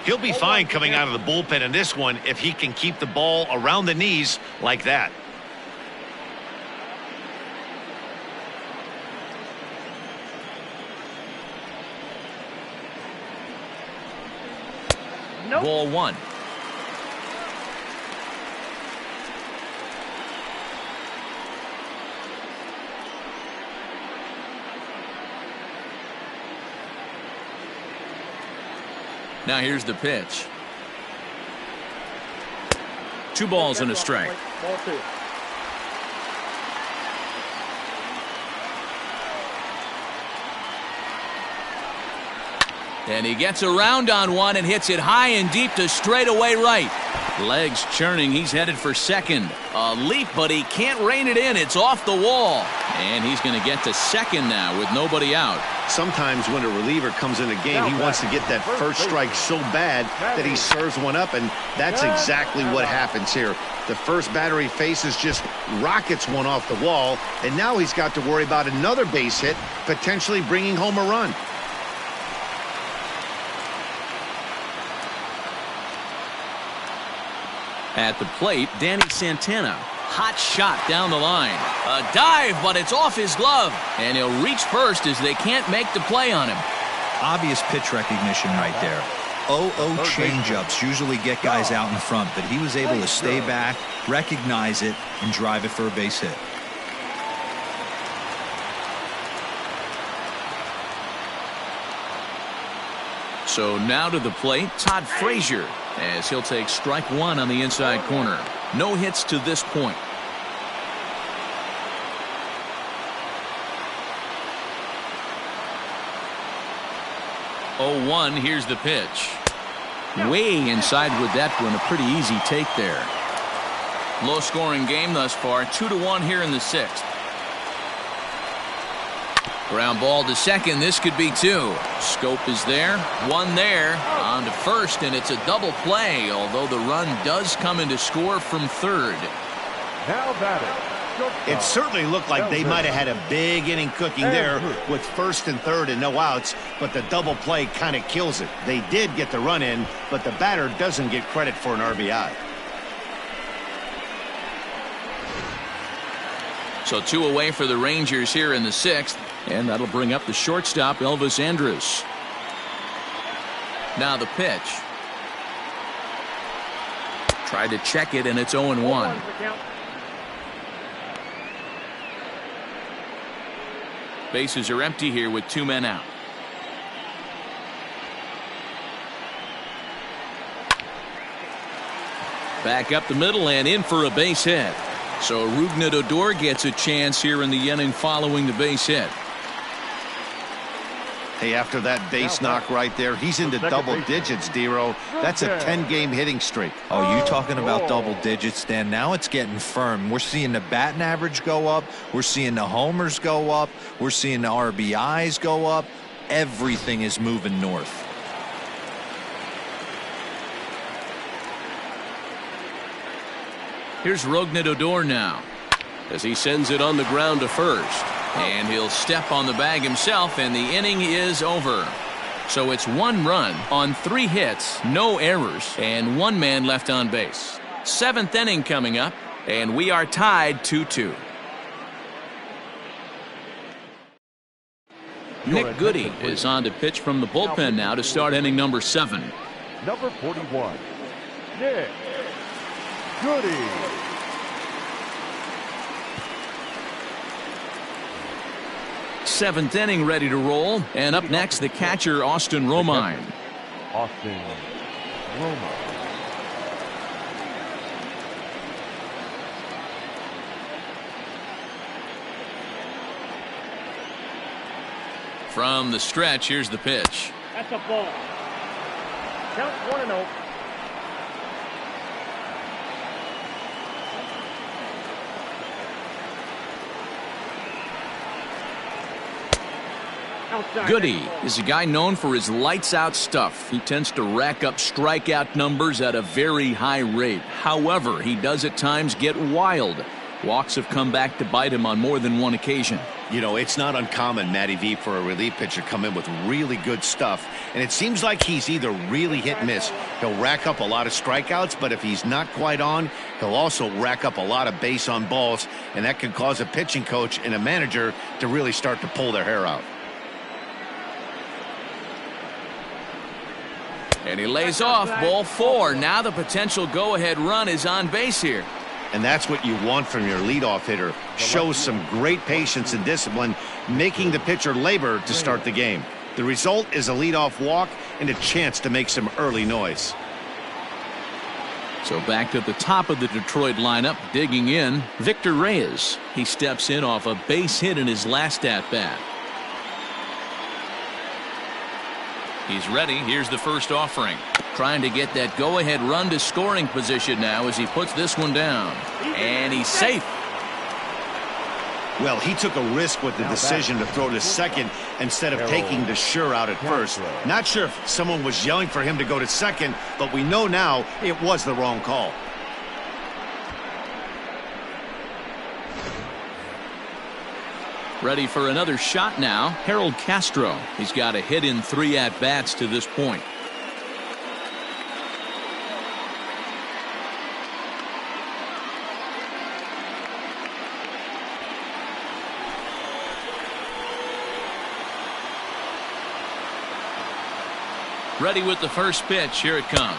He'll be fine coming out of the bullpen in this one if he can keep the ball around the knees like that. Nope. Ball 1. Now here's the pitch. 2 balls and a strike. Ball 2. And he gets around on one and hits it high and deep to straightaway right. Legs churning. He's headed for second. A leap, but he can't rein it in. It's off the wall. And he's going to get to second now with nobody out. Sometimes when a reliever comes in the game, he wants to get that first strike so bad that he serves one up, and that's exactly what happens here. The first batter he faces just rockets one off the wall, and now he's got to worry about another base hit, potentially bringing home a run. At the plate, Danny Santana. Hot shot down the line. A dive, but it's off his glove. And he'll reach first as they can't make the play on him. Obvious pitch recognition right there. 0-0 changeups usually get guys out in front, but he was able to stay back, recognize it, and drive it for a base hit. So now to the plate, Todd Frazier, as he'll take strike one on the inside corner. No hits to this point. Oh, 1, here's the pitch. Way inside with that one, a pretty easy take there. Low scoring game thus far, 2-1 here in the 6th. Ground ball to second, this could be 2. Scope is there, 1 there, on to first, and it's a double play, although the run does come into score from third. Now batting. It certainly looked like they might have had a big inning cooking there with first and third and no outs, but the double play kind of kills it. They did get the run in, but the batter doesn't get credit for an RBI. So 2 away for the Rangers here in the 6th, and that'll bring up the shortstop, Elvis Andrus. Now the pitch. Tried to check it, and it's 0-1. Bases are empty here with 2 men out. Back up the middle and in for a base hit. So Rougned Odor gets a chance here in the inning following the base hit. Hey, after that base knock right there, he's into double digits, Dero. That's a 10-game hitting streak. Oh, you talking about double digits, Dan? Now it's getting firm. We're seeing the batting average go up. We're seeing the homers go up. We're seeing the RBIs go up. Everything is moving north. Here's Rougned Odor now, as he sends it on the ground to first. and he'll step on the bag himself, and the inning is over. So it's 1 run on 3 hits, no errors, and 1 man left on base. 7th inning coming up, and we are tied 2-2. Nick Goody is on to pitch from the bullpen now to start inning number 7. Number 41, Nick Goody. Seventh inning ready to roll, and up next the catcher Austin Romine. Austin Romine. From the stretch, here's the pitch. That's a ball. Count 1-0. Goody is a guy known for his lights-out stuff. He tends to rack up strikeout numbers at a very high rate. However, he does at times get wild. Walks have come back to bite him on more than one occasion. You know, it's not uncommon, Matty V, for a relief pitcher to come in with really good stuff. And it seems like he's either really hit and miss. He'll rack up a lot of strikeouts, but if he's not quite on, he'll also rack up a lot of base on balls. And that can cause a pitching coach and a manager to really start to pull their hair out. And he lays off, ball 4. Now the potential go-ahead run is on base here. And that's what you want from your leadoff hitter. Shows some great patience and discipline, making the pitcher labor to start the game. The result is a leadoff walk and a chance to make some early noise. So back to the top of the Detroit lineup, digging in, Victor Reyes. He steps in off a base hit in his last at-bat. He's ready. Here's the first offering. Trying to get that go-ahead run to scoring position now as he puts this one down. And he's safe. Well, he took a risk with the decision to throw to second instead of taking the sure out at first. Not sure if someone was yelling for him to go to second, but we know now it was the wrong call. Ready for another shot now, Harold Castro. He's got a hit in 3 at-bats to this point. Ready with the first pitch. Here it comes.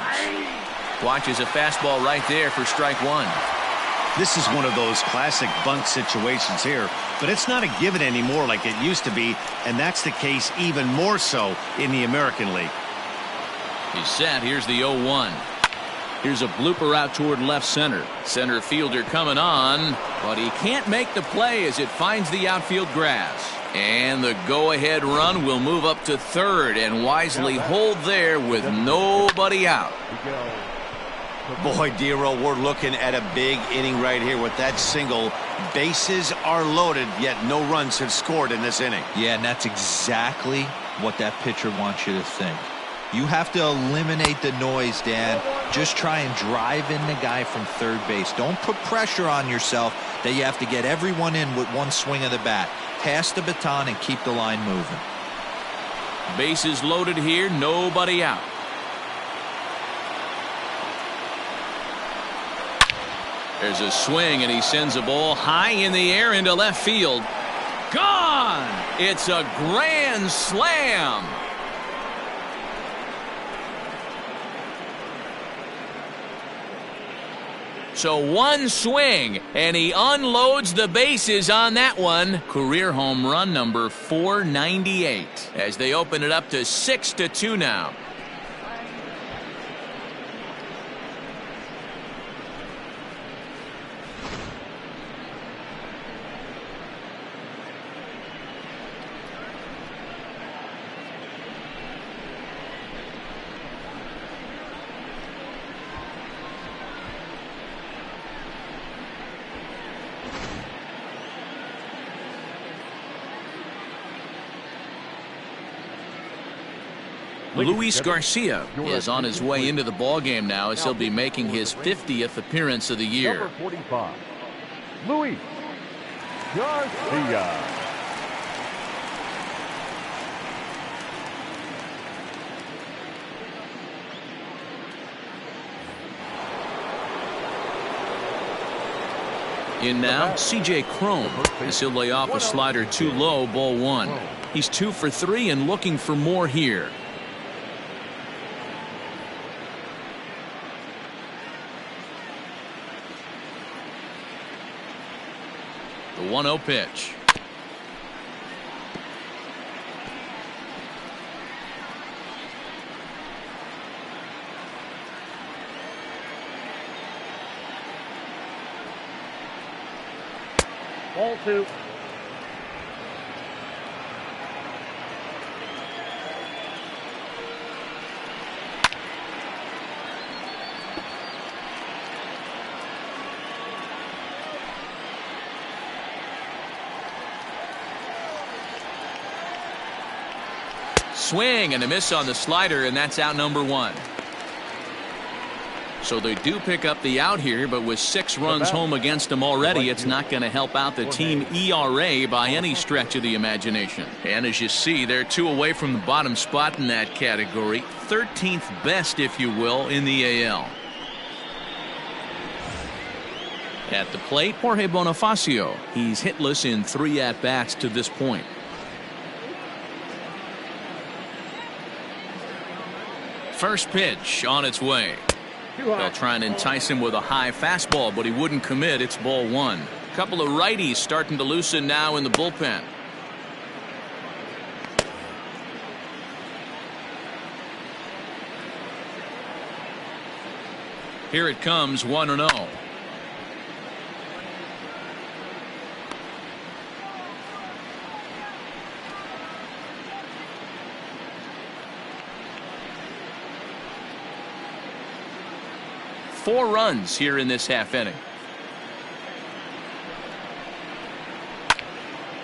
Watches a fastball right there for strike 1. This is one of those classic bunt situations here, but it's not a given anymore like it used to be, and that's the case even more so in the American League. He's set. Here's the 0-1. Here's a blooper out toward left center. Center fielder coming on, but he can't make the play as it finds the outfield grass. And the go-ahead run will move up to third and wisely hold there with nobody out. Boy, Dero, we're looking at a big inning right here with that single. Bases are loaded, yet no runs have scored in this inning. Yeah, and that's exactly what that pitcher wants you to think. You have to eliminate the noise, Dan. Just try and drive in the guy from third base. Don't put pressure on yourself that you have to get everyone in with one swing of the bat. Pass the baton and keep the line moving. Bases loaded here, nobody out. There's a swing, and he sends a ball high in the air into left field. Gone! It's a grand slam. So one swing, and he unloads the bases on that one. Career home run number 498 as they open it up to 6-2 now. Luis Garcia is on his way into the ballgame now as he'll be making his 50th appearance of the year. Number 45, Luis Garcia. In now, C.J. Cron as he'll lay off a slider too low, ball one. He's 2 for 3 and looking for more here. The 1-0 pitch. Ball 2. Swing and a miss on the slider, and that's out number 1. So they do pick up the out here, but with 6 runs home against them already, it's not going to help out the team ERA by any stretch of the imagination. And as you see, they're 2 away from the bottom spot in that category. 13th best, if you will, in the AL. At the plate, Jorge Bonifacio. He's hitless in 3 at-bats to this point. First pitch on its way. They'll try and entice him with a high fastball, but he wouldn't commit. It's ball 1. A couple of righties starting to loosen now in the bullpen. Here it comes, 1-0. Four runs here in this half inning.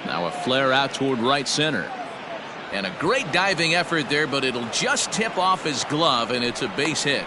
Now a flare out toward right center. And a great diving effort there, but it'll just tip off his glove, and it's a base hit.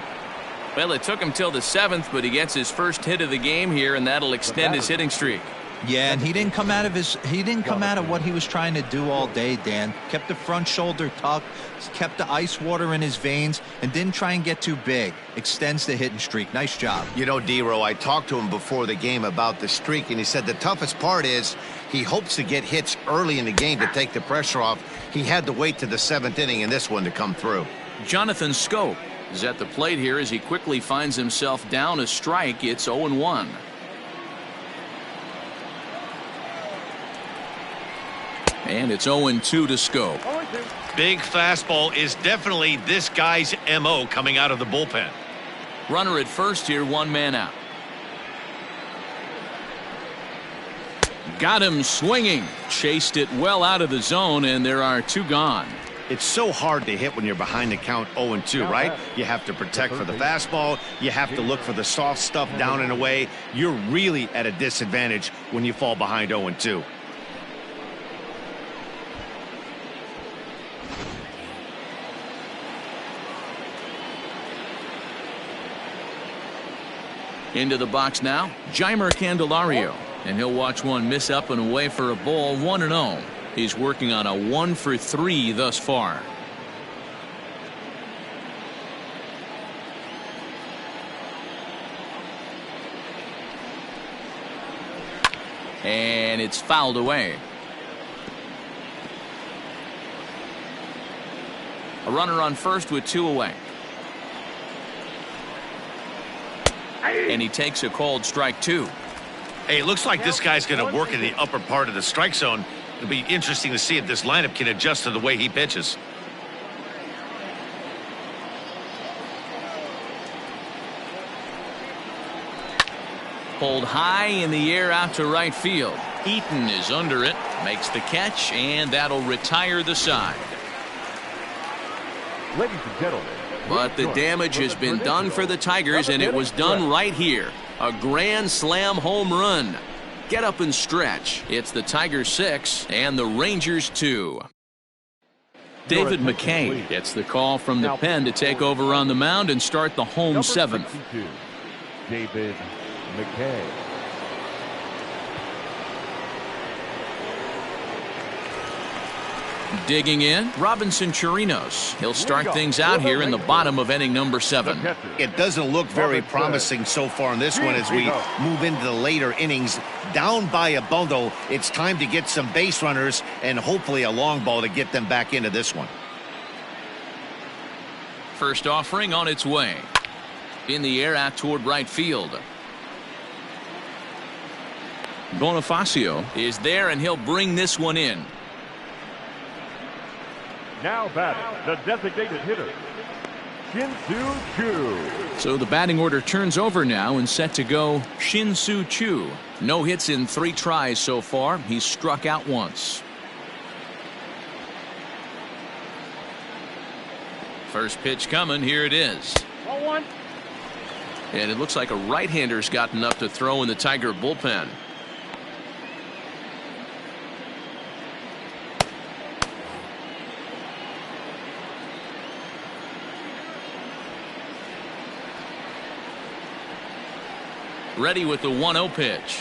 Well, it took him till the 7th, but he gets his first hit of the game here, and that'll extend his hitting streak. Yeah, and he didn't come out of what he was trying to do all day, Dan. Kept the front shoulder tucked, kept the ice water in his veins, and didn't try and get too big. Extends the hitting streak. Nice job. You know, Dero, I talked to him before the game about the streak, and he said the toughest part is he hopes to get hits early in the game to take the pressure off. He had to wait to the 7th inning in this one to come through. Jonathan Schoop is at the plate here as he quickly finds himself down a strike. It's 0-1. And it's 0-2 to Schoop. 2. Big fastball is definitely this guy's MO coming out of the bullpen. Runner at first here, 1 man out. Got him swinging. Chased it well out of the zone, and there are 2 gone. It's so hard to hit when you're behind the count 0-2, right? You have to protect for the fastball. You have to look for the soft stuff down and away. You're really at a disadvantage when you fall behind 0-2. Into the box now, Jeimer Candelario. And he'll watch one miss up and away for a ball, 1-0. He's working on a 1-for-3 thus far. And it's fouled away. A runner on first with 2 away. And he takes a called strike 2. Hey, it looks like this guy's going to work in the upper part of the strike zone. It'll be interesting to see if this lineup can adjust to the way he pitches. Pulled high in the air out to right field. Eaton is under it, makes the catch, and that'll retire the side. Ladies and gentlemen. But the damage has been done for the Tigers, and it was done right here. A grand slam home run. Get up and stretch. It's the Tigers 6 and the Rangers 2. David McKay gets the call from the pen to take over on the mound and start the home 7th. David McKay. Digging in, Robinson Chirinos. He'll start things out here in the bottom of inning number 7. It doesn't look very promising so far in this one as we move into the later innings. Down by a bundle, it's time to get some base runners and hopefully a long ball to get them back into this one. First offering on its way. In the air out toward right field. Bonifacio is there, and he'll bring this one in. Now batting, the designated hitter, Shin-Soo Choo. So the batting order turns over now and set to go Shin-Soo Choo. No hits in 3 tries so far. He's struck out once. First pitch coming. Here it is. 1-1. And it looks like a right-hander's gotten up to throw in the Tiger bullpen. Ready with the 1-0 pitch.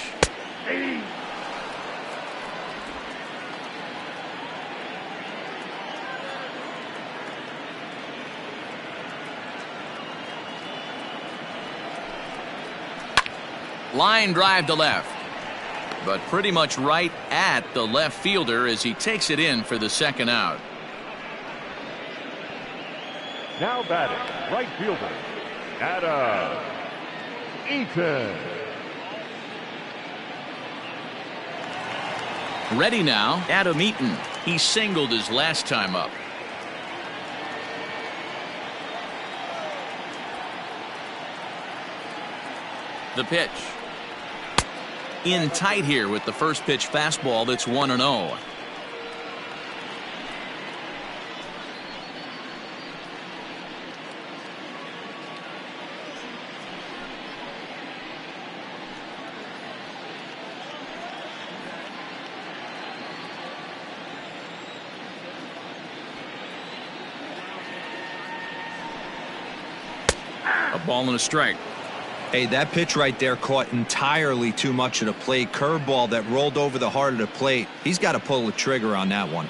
Line drive to left. But pretty much right at the left fielder as he takes it in for the 2nd out. Now batting, right fielder, Adam Eaton. Ready now, Adam Eaton. He singled his last time up. The pitch. In tight here with the first pitch fastball that's 1-0. A ball and a strike. Hey, that pitch right there caught entirely too much of the plate. Curveball that rolled over the heart of the plate. He's got to pull the trigger on that one.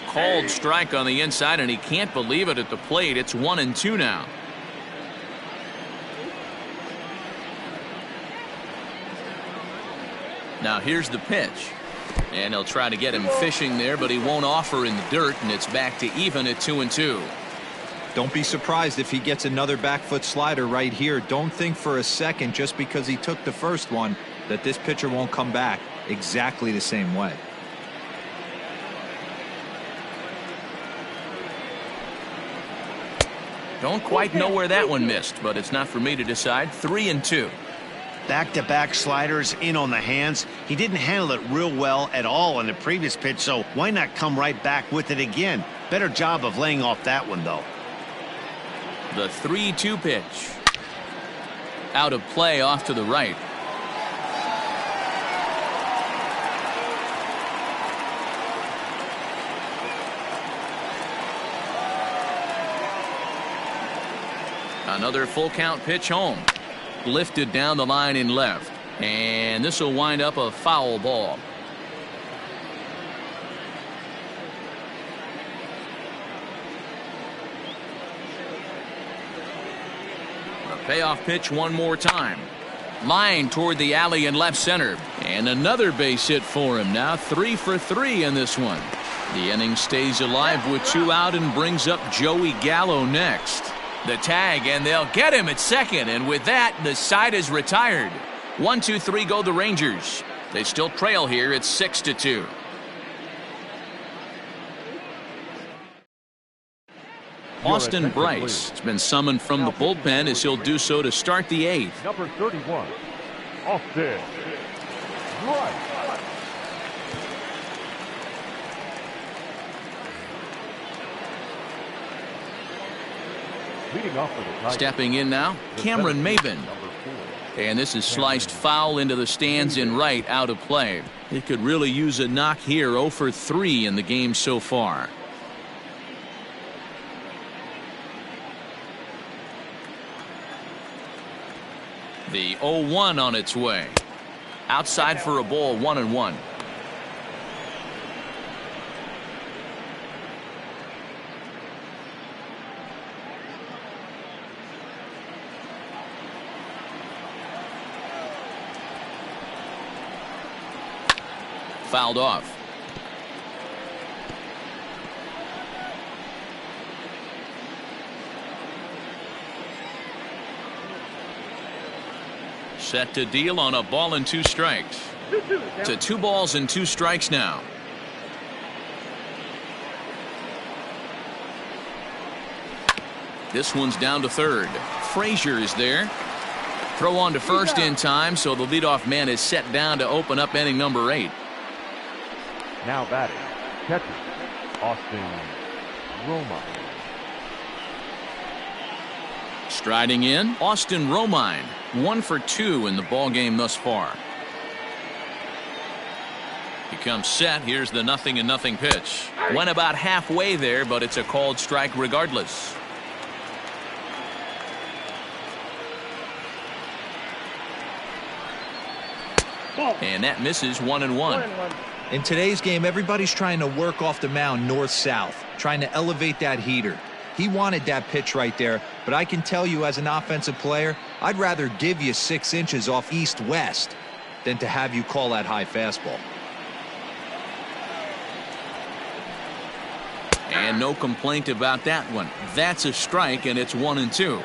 Called strike on the inside, and he can't believe it at the plate. It's 1-2 now. Now here's the pitch. And he'll try to get him fishing there, but he won't offer in the dirt, and it's back to even at 2-2. Don't be surprised if he gets another back foot slider right here. Don't think for a second just because he took the first one that this pitcher won't come back exactly the same way. Don't quite know where that one missed, but it's not for me to decide. 3-2. Back-to-back sliders in on the hands. He didn't handle it real well at all on the previous pitch, so why not come right back with it again? Better job of laying off that one, though. The 3-2 pitch. Out of play off to the right. Another full count pitch home. Lifted down the line in left. And this will wind up a foul ball. A payoff pitch one more time. Line toward the alley in left center. And another base hit for him. Now 3 for 3 in this one. The inning stays alive with 2 out and brings up Joey Gallo next. The tag, and they'll get him at second, and with that, the side is retired. 1-2-3 go the Rangers. They still trail here at 6-2. Austin Brice has been summoned from the bullpen as he'll do so to start the 8th. Number 31, Austin Brice. Stepping in now, Cameron Maybin. And this is sliced foul into the stands in right, out of play. It could really use a knock here. 0 for 3 in the game so far. The 0-1 on its way. Outside for a ball, 1-1. Fouled off. Set to deal on a ball and 2 strikes. To 2 balls and 2 strikes now. This one's down to third. Frazier is there. Throw on to first in time, so the leadoff man is set down to open up inning number 8. Now batting, catcher, Austin Romine. Striding in, Austin Romine. 1 for 2 in the ball game thus far. He comes set. Here's the 0-0 pitch. Went about halfway there, but it's a called strike regardless. And that misses 1-1. In today's game, everybody's trying to work off the mound north-south, trying to elevate that heater. He wanted that pitch right there, but I can tell you as an offensive player, I'd rather give you 6 inches off east-west than to have you call that high fastball. And no complaint about that one. That's a strike, and it's 1-2.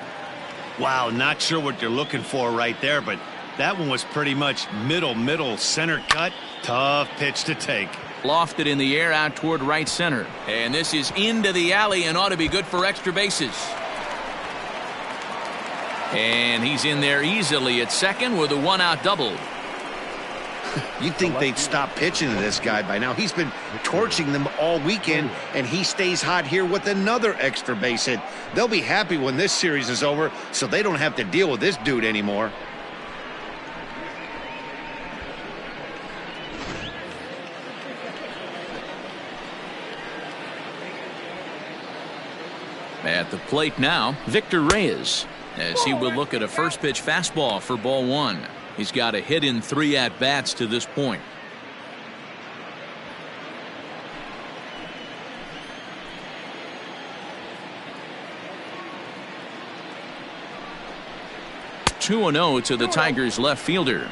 Wow, not sure what you're looking for right there, but that one was pretty much middle center cut. Tough pitch to take. Lofted in the air out toward right center. And this is into the alley and ought to be good for extra bases. And he's in there easily at second with a 1-out double. You'd think they'd stop pitching to this guy by now. He's been torching them all weekend, and he stays hot here with another extra base hit. They'll be happy when this series is over, so they don't have to deal with this dude anymore. At the plate now, Victor Reyes, as he will look at a first pitch fastball for ball 1. He's got a hit in 3 at-bats to this point. Two 2-0 to the Tigers left fielder.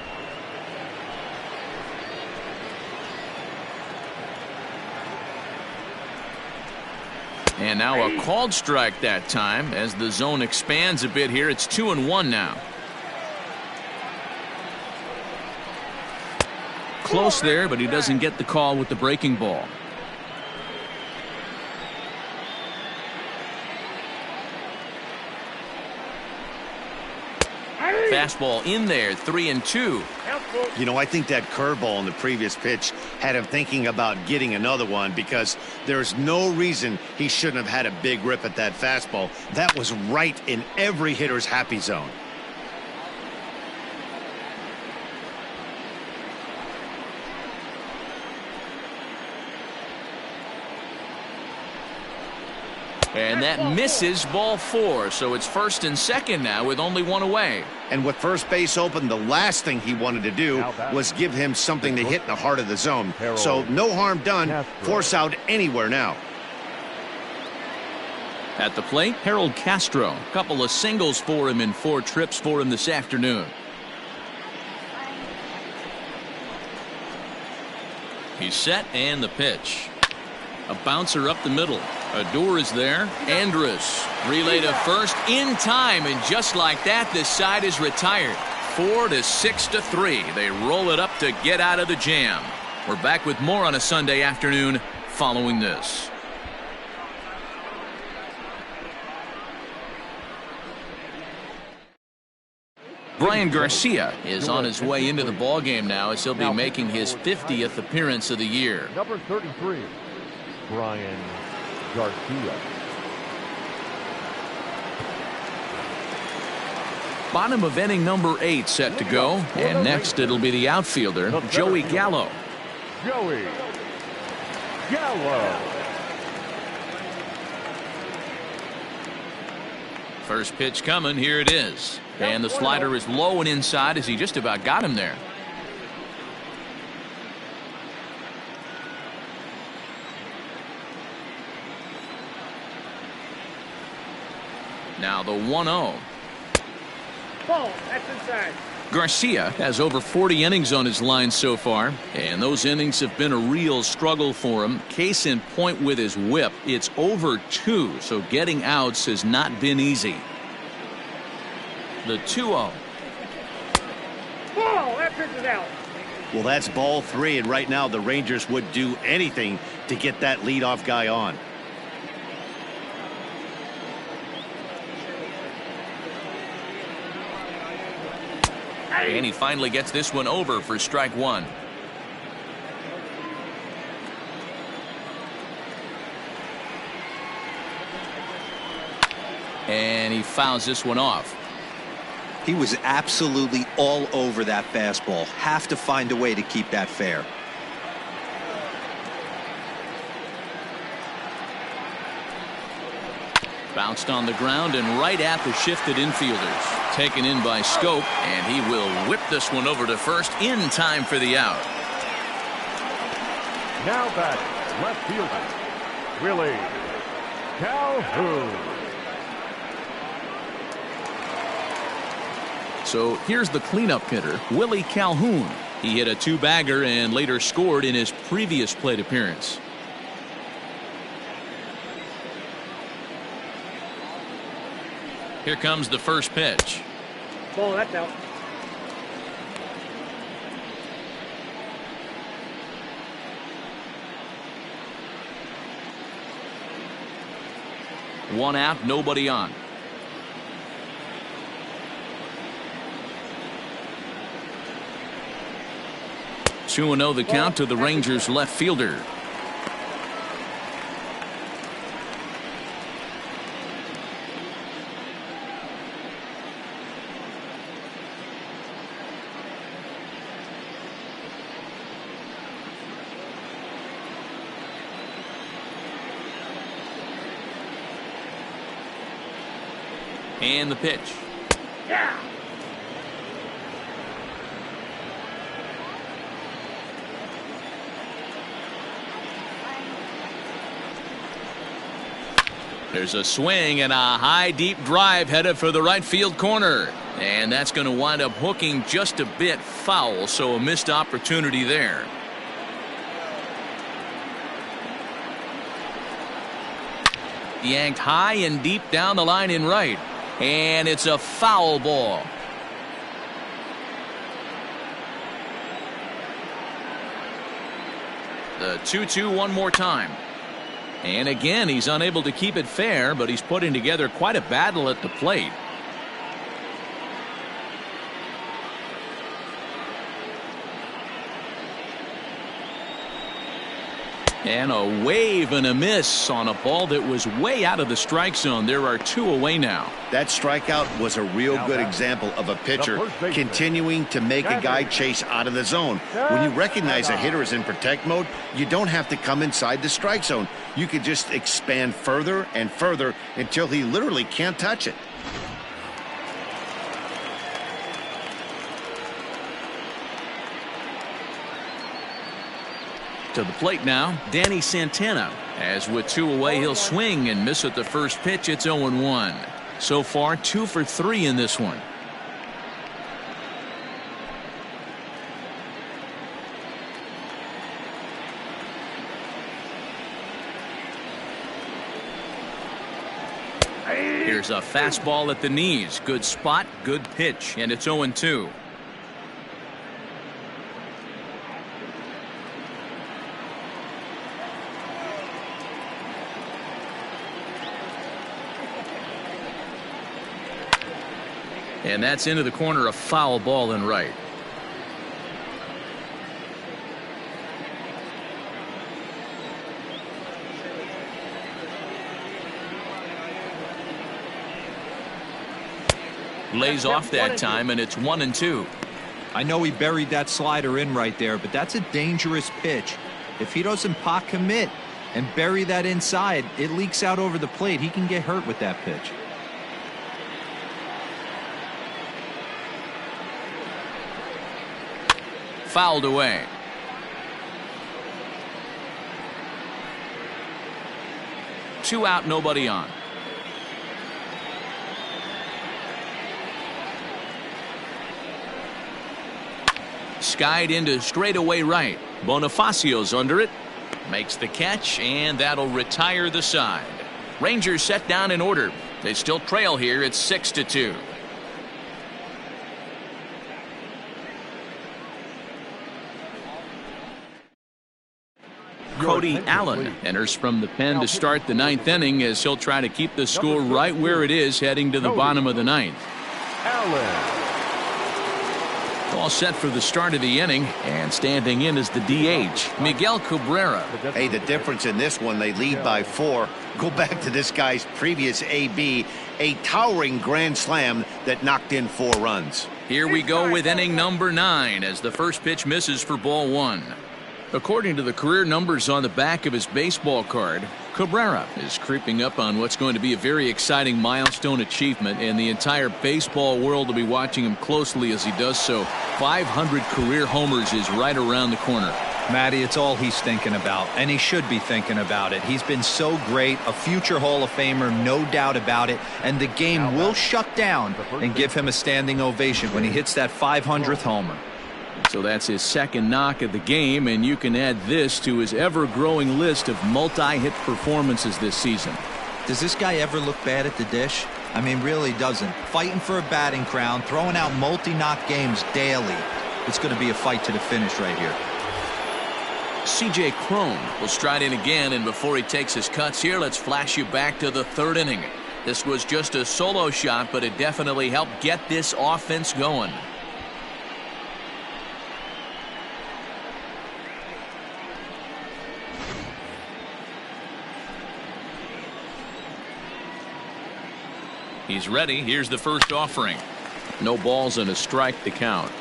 And now a called strike that time as the zone expands a bit here. It's 2-1 now. close there, but he doesn't get the call with the breaking ball. Fastball in there, 3-2. You know, I think that curveball in the previous pitch had him thinking about getting another one, because there's no reason he shouldn't have had a big rip at that fastball. That was right in every hitter's happy zone. And that misses, ball 4. So it's first and second now with only one away. And with first base open, the last thing he wanted to do was give him something to hit in the heart of the zone. So no harm done. Force out anywhere now. At the plate, Harold Castro. A couple of singles for him in 4 trips for him this afternoon. He's set, and the pitch. A bouncer up the middle. Odor is there. Andrus relay to first in time, and just like that, this side is retired. 4-6-3. They roll it up to get out of the jam. We're back with more on a Sunday afternoon following this. Brian Garcia is on his way into the ballgame now, as he'll be making his 50th appearance of the year. Number 33, Brian Garcia. Bottom of inning number 8 set to go, and next it'll be the outfielder, Joey Gallo. Joey Gallo. First pitch coming, here it is. And the slider is low and inside as he just about got him there. Now the 1-0. Ball, that's inside. Garcia has over 40 innings on his line so far, and those innings have been a real struggle for him. Case in point with his whip, it's over 2, so getting outs has not been easy. The 2-0. Ball, that pitch is out. Well, that's ball 3, and right now the Rangers would do anything to get that leadoff guy on. And he finally gets this one over for strike 1. And he fouls this one off. He was absolutely all over that fastball. Have to find a way to keep that fair. Bounced on the ground and right at the shifted infielders. Taken in by Scope, and he will whip this one over to first in time for the out. Now back, left fielder, Willie Calhoun. So here's the cleanup hitter, Willie Calhoun. He hit a 2-bagger and later scored in his previous plate appearance. Here comes the first pitch. Ball, that's out. One out, nobody on. Two 2-0 the count to the Rangers left fielder. And the pitch. Yeah. There's a swing and a high deep drive headed for the right field corner, and that's going to wind up hooking just a bit foul, so a missed opportunity there. Yanked high and deep down the line in right, and it's a foul ball. The 2-2 one more time. And again, he's unable to keep it fair, but he's putting together quite a battle at the plate. And a wave and a miss on a ball that was way out of the strike zone. There are 2 away now. That strikeout was a real good example of a pitcher continuing to make a guy chase out of the zone. When you recognize a hitter is in protect mode, you don't have to come inside the strike zone. You could just expand further and further until he literally can't touch it. To the plate now, Danny Santana. As with 2 away, he'll swing and miss at the first pitch. It's 0-1. So far, 2 for 3 in this one. Here's a fastball at the knees. Good spot, good pitch, and it's 0-2. And that's into the corner, a foul ball and right. Lays off that time, and it's 1-2. I know he buried that slider in right there, but that's a dangerous pitch. If he doesn't pot commit and bury that inside, it leaks out over the plate. He can get hurt with that pitch. Fouled away. Two out, nobody on. Skied into straightaway right. Bonifacio's under it. Makes the catch, and that'll retire the side. Rangers set down in order. They still trail here. It's 6-2. Cody Allen enters from the pen to start the ninth inning as he'll try to keep the score right where it is heading to the bottom of the ninth. All set for the start of the inning, and standing in is the DH, Miguel Cabrera. Hey, the difference in this one, they lead by 4. Go back to this guy's previous AB, a towering grand slam that knocked in 4 runs. Here we go with inning number 9 as the first pitch misses for ball 1. According to the career numbers on the back of his baseball card, Cabrera is creeping up on what's going to be a very exciting milestone achievement, and the entire baseball world will be watching him closely as he does so. 500 career homers is right around the corner. Matty, it's all he's thinking about, and he should be thinking about it. He's been so great, a future Hall of Famer, no doubt about it, and the game will shut down and give him a standing ovation when he hits that 500th homer. So that's his second knock of the game, and you can add this to his ever-growing list of multi-hit performances this season. Does this guy ever look bad at the dish? I mean, really doesn't. Fighting for a batting crown, throwing out multi-knock games daily. It's going to be a fight to the finish right here. C.J. Cron will stride in again, and before he takes his cuts here, let's flash you back to the third inning. This was just a solo shot, but it definitely helped get this offense going. He's ready. Here's the first offering. No balls and a strike to count.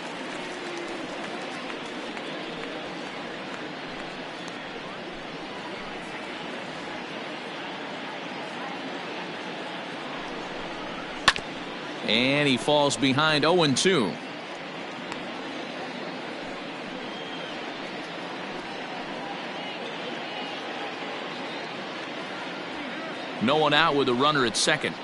And he falls behind 0-2. No one out with a runner at second.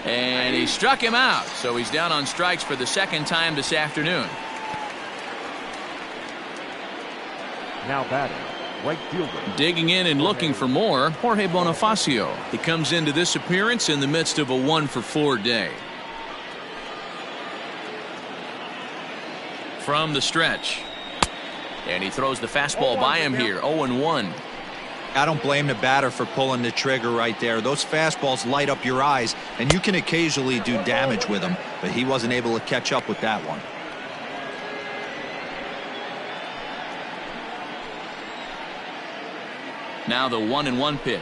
And he struck him out, so he's down on strikes for the second time this afternoon. Now batting, right fielder. Digging in and looking for more, Jorge Bonifacio. He comes into this appearance in the midst of a 1-for-4 day. from the stretch. And he throws the fastball by him here, 0-1. I don't blame the batter for pulling the trigger right there. Those fastballs light up your eyes, and you can occasionally do damage with them, but he wasn't able to catch up with that one. Now the 1-1 pitch.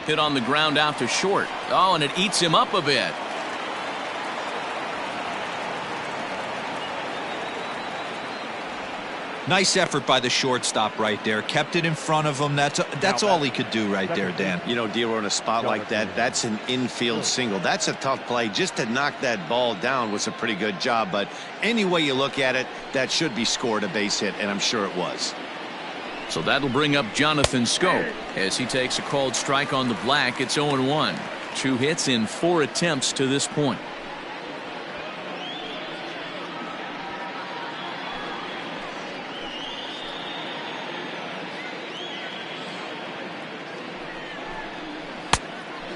Hit on the ground out to short. Oh, and it eats him up a bit. Nice effort by the shortstop right there. Kept it in front of him. That's all he could do right there, Dan. You know, Dero, in a spot like that, that's an infield single. That's a tough play. Just to knock that ball down was a pretty good job. But any way you look at it, that should be scored a base hit, and I'm sure it was. So that'll bring up Jonathan Schoop as he takes a called strike on the black. It's 0-1. 2 hits in 4 attempts to this point.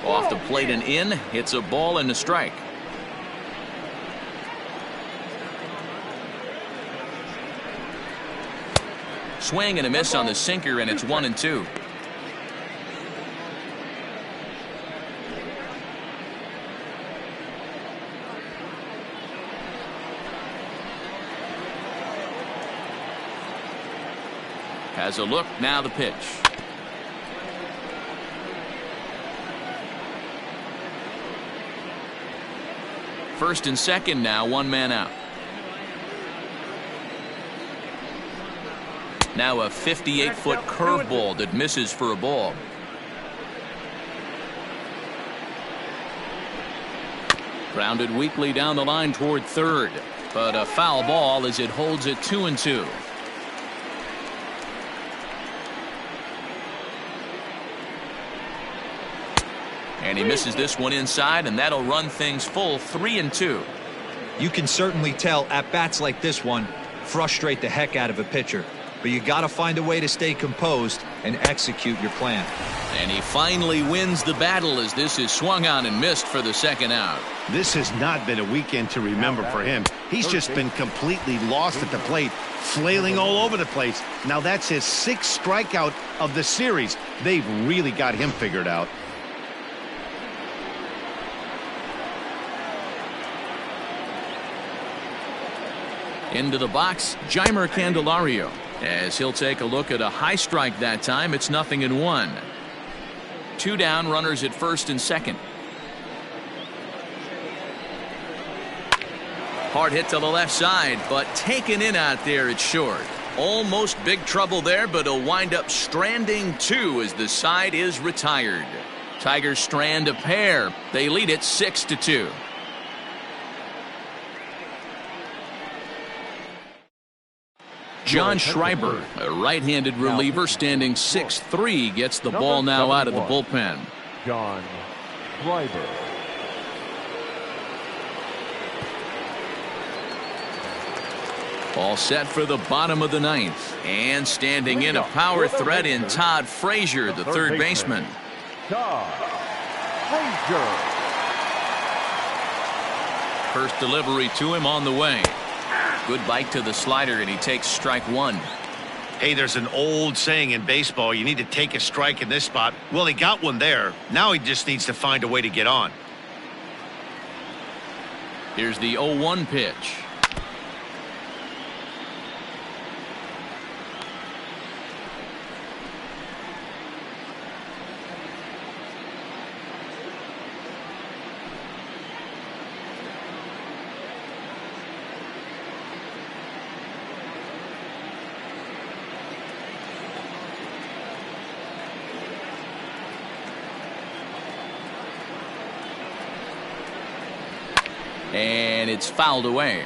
Off the plate and in. Hits a ball and a strike. Swing and a miss on the sinker, and it's 1-2. Has a look, now the pitch. First and second now, 1 man out. Now a 58-foot curveball that misses for a ball. Grounded weakly down the line toward third, but a foul ball as it holds it 2-2. And he misses this one inside, and that'll run things full 3-2. You can certainly tell at bats like this one frustrate the heck out of a pitcher. But you got to find a way to stay composed and execute your plan. And he finally wins the battle as this is swung on and missed for the second out. This has not been a weekend to remember for him. He's just been completely lost at the plate, flailing all over the place. Now that's his 6th strikeout of the series. They've really got him figured out. Into the box, Jeimer Candelario. As he'll take a look at a high strike that time, it's 0-1. 2 down, runners at first and second. Hard hit to the left side, but taken in out there, it's short. Almost big trouble there, but he'll wind up stranding 2 as the side is retired. Tigers strand a pair. They lead it 6-2. John Schreiber, a right-handed reliever standing 6'3", gets the ball now out of the bullpen. John Schreiber. All set for the bottom of the 9th. And standing in a power threat in Todd Frazier, the third baseman. Todd Frazier. First delivery to him on the way. Good bite to the slider, and he takes strike 1. Hey, there's an old saying in baseball, you need to take a strike in this spot. Well, he got one there. Now he just needs to find a way to get on. Here's the 0-1 pitch. And it's fouled away.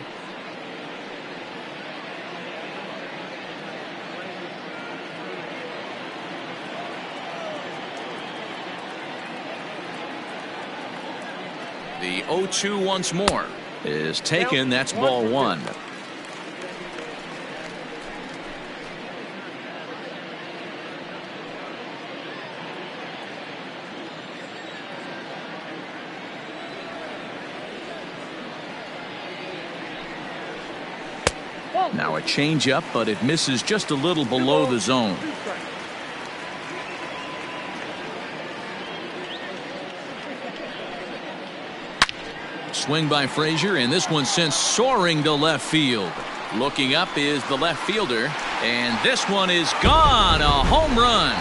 The 0-2 once more is taken. That's ball 1. Now a changeup, but it misses just a little below the zone. Swing by Frazier, and this one sent soaring to left field. Looking up is the left fielder, and this one is gone. A home run.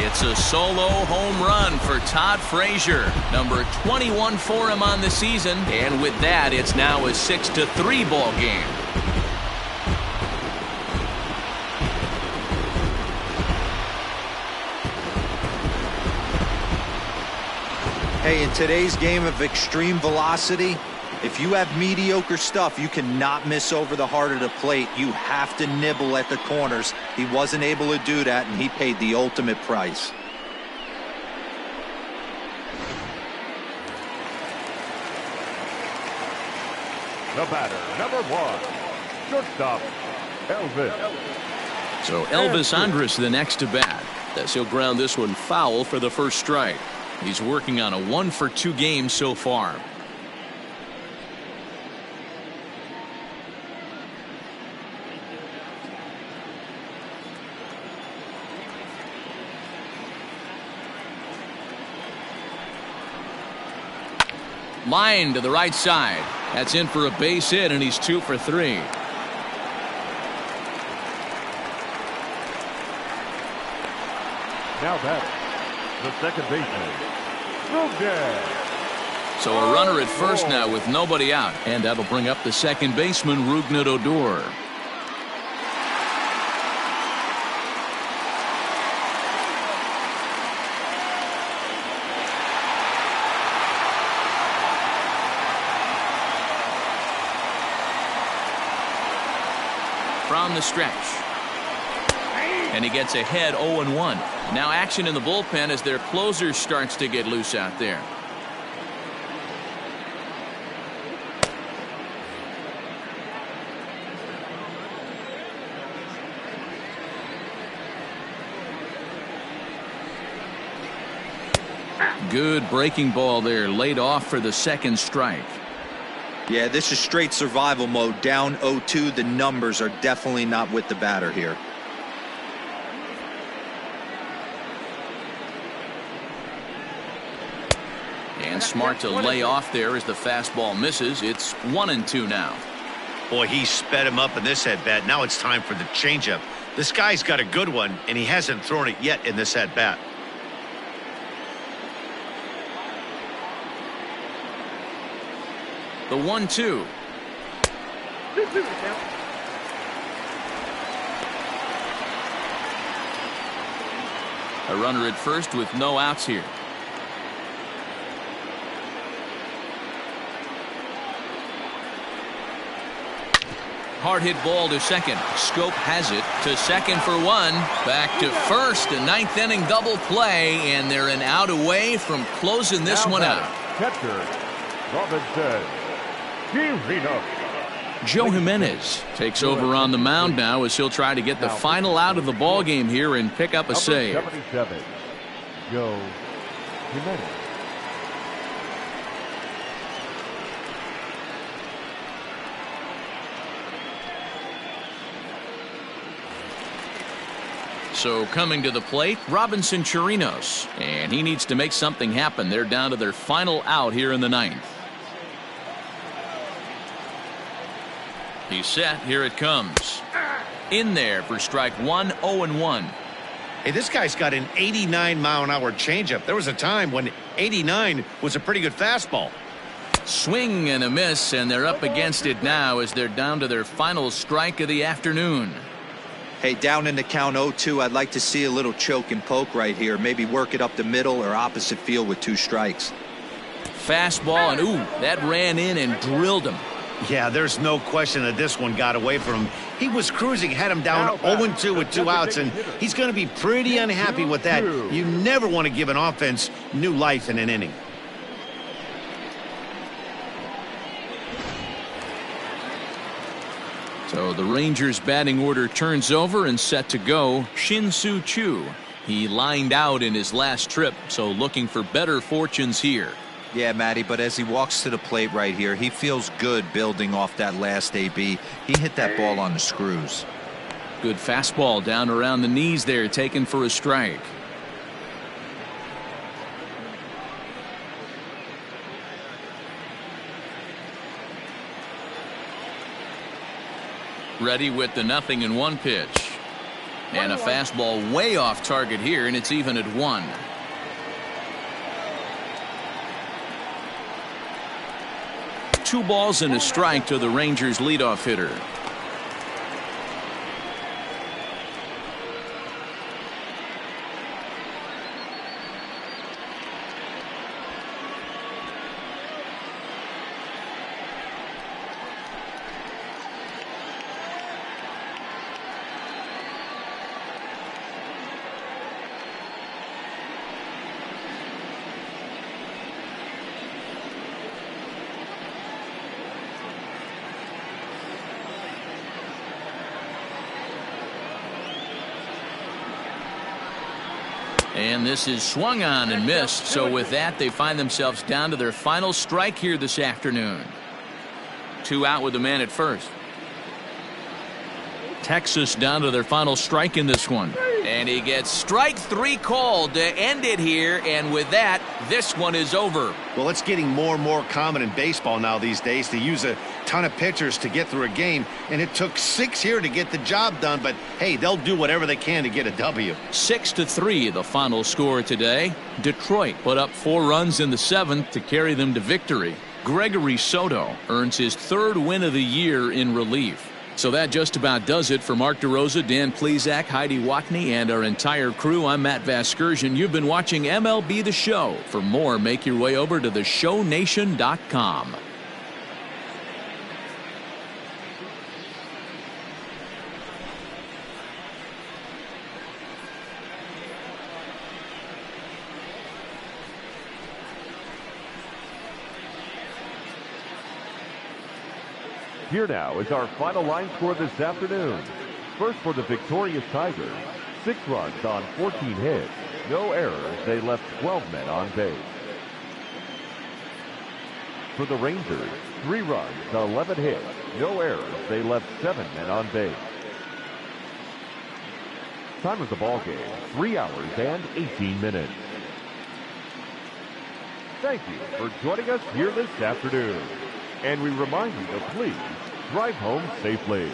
It's a solo home run for Todd Frazier. Number 21 for him on the season, and with that, it's now a 6-3 ball game. Hey, in today's game of extreme velocity, if you have mediocre stuff, you cannot miss over the heart of the plate. You have to nibble at the corners. He wasn't able to do that, and he paid the ultimate price. The batter, number 1, shortstop, Elvis. So Elvis Andrus the next to bat. As he'll ground this one foul for the first strike. He's working on a 1-for-2 game so far. Line to the right side. That's in for a base hit, and he's 2 for 3. Now batting, the second baseman, Rugden. So a runner at first now with nobody out, and that'll bring up the second baseman, Rougned Odor. From the stretch. And he gets ahead 0-1. Now action in the bullpen as their closer starts to get loose out there. Good breaking ball there, laid off for the second strike. Yeah, this is straight survival mode. Down 0-2. The numbers are definitely not with the batter here. And smart to lay off there as the fastball misses. It's 1-2 now. Boy, he sped him up in this at-bat. Now it's time for the changeup. This guy's got a good one, and he hasn't thrown it yet in this at-bat. The 1-2. A runner at first with no outs here. Hard hit ball to second. Schoop has it to second for 1. Back to first. A 9th inning double play, and they're an out away from closing this one out. Catcher, Robinson Chirinos. Joe Jimenez takes over on the mound now as he'll try to get the final out of the ball game here and pick up a save. 77, Joe Jimenez. So coming to the plate, Robinson Chirinos, and he needs to make something happen. They're down to their final out here in the 9th. He's set. Here it comes. In there for strike 1, 0-1. Hey, this guy's got an 89-mile-an-hour changeup. There was a time when 89 was a pretty good fastball. Swing and a miss, and they're up against it now as they're down to their final strike of the afternoon. Hey, down in the count 0-2, I'd like to see a little choke and poke right here. Maybe work it up the middle or opposite field with 2 strikes. Fastball, and ooh, that ran in and drilled him. Yeah, there's no question that this one got away from him. He was cruising, had him down 0-2 with 2 outs, and he's going to be pretty unhappy with that. You never want to give an offense new life in an inning. So the Rangers batting order turns over and set to go. Shin-Soo Choo. He lined out in his last trip, so looking for better fortunes here. Yeah, Matty, but as he walks to the plate right here, he feels good building off that last AB. He hit that ball on the screws. Good fastball down around the knees there, taken for a strike. Ready with the 0-1 pitch. And a fastball way off target here, and it's even at 1. Two balls and a strike to the Rangers leadoff hitter. And this is swung on and missed. So with that, they find themselves down to their final strike here this afternoon. 2 out with the man at first. Texas down to their final strike in this one. And he gets strike 3 called to end it here. And with that, this one is over. Well, it's getting more and more common in baseball now these days to use a ton of pitchers to get through a game. And it took 6 here to get the job done. But, hey, they'll do whatever they can to get a W. 6-3 the final score today. Detroit put up 4 runs in the 7th to carry them to victory. Gregory Soto earns his 3rd win of the year in relief. So that just about does it for Mark DeRosa, Dan Plesac, Heidi Watney, and our entire crew. I'm Matt Vasgersian. You've been watching MLB The Show. For more, make your way over to theshownation.com. Here now is our final line score this afternoon. First for the victorious Tigers, 6 runs on 14 hits. No errors. They left 12 men on base. For the Rangers, 3 runs, 11 hits. No errors. They left 7 men on base. Time of the ball game, 3 hours and 18 minutes. Thank you for joining us here this afternoon. And we remind you to please drive home safely.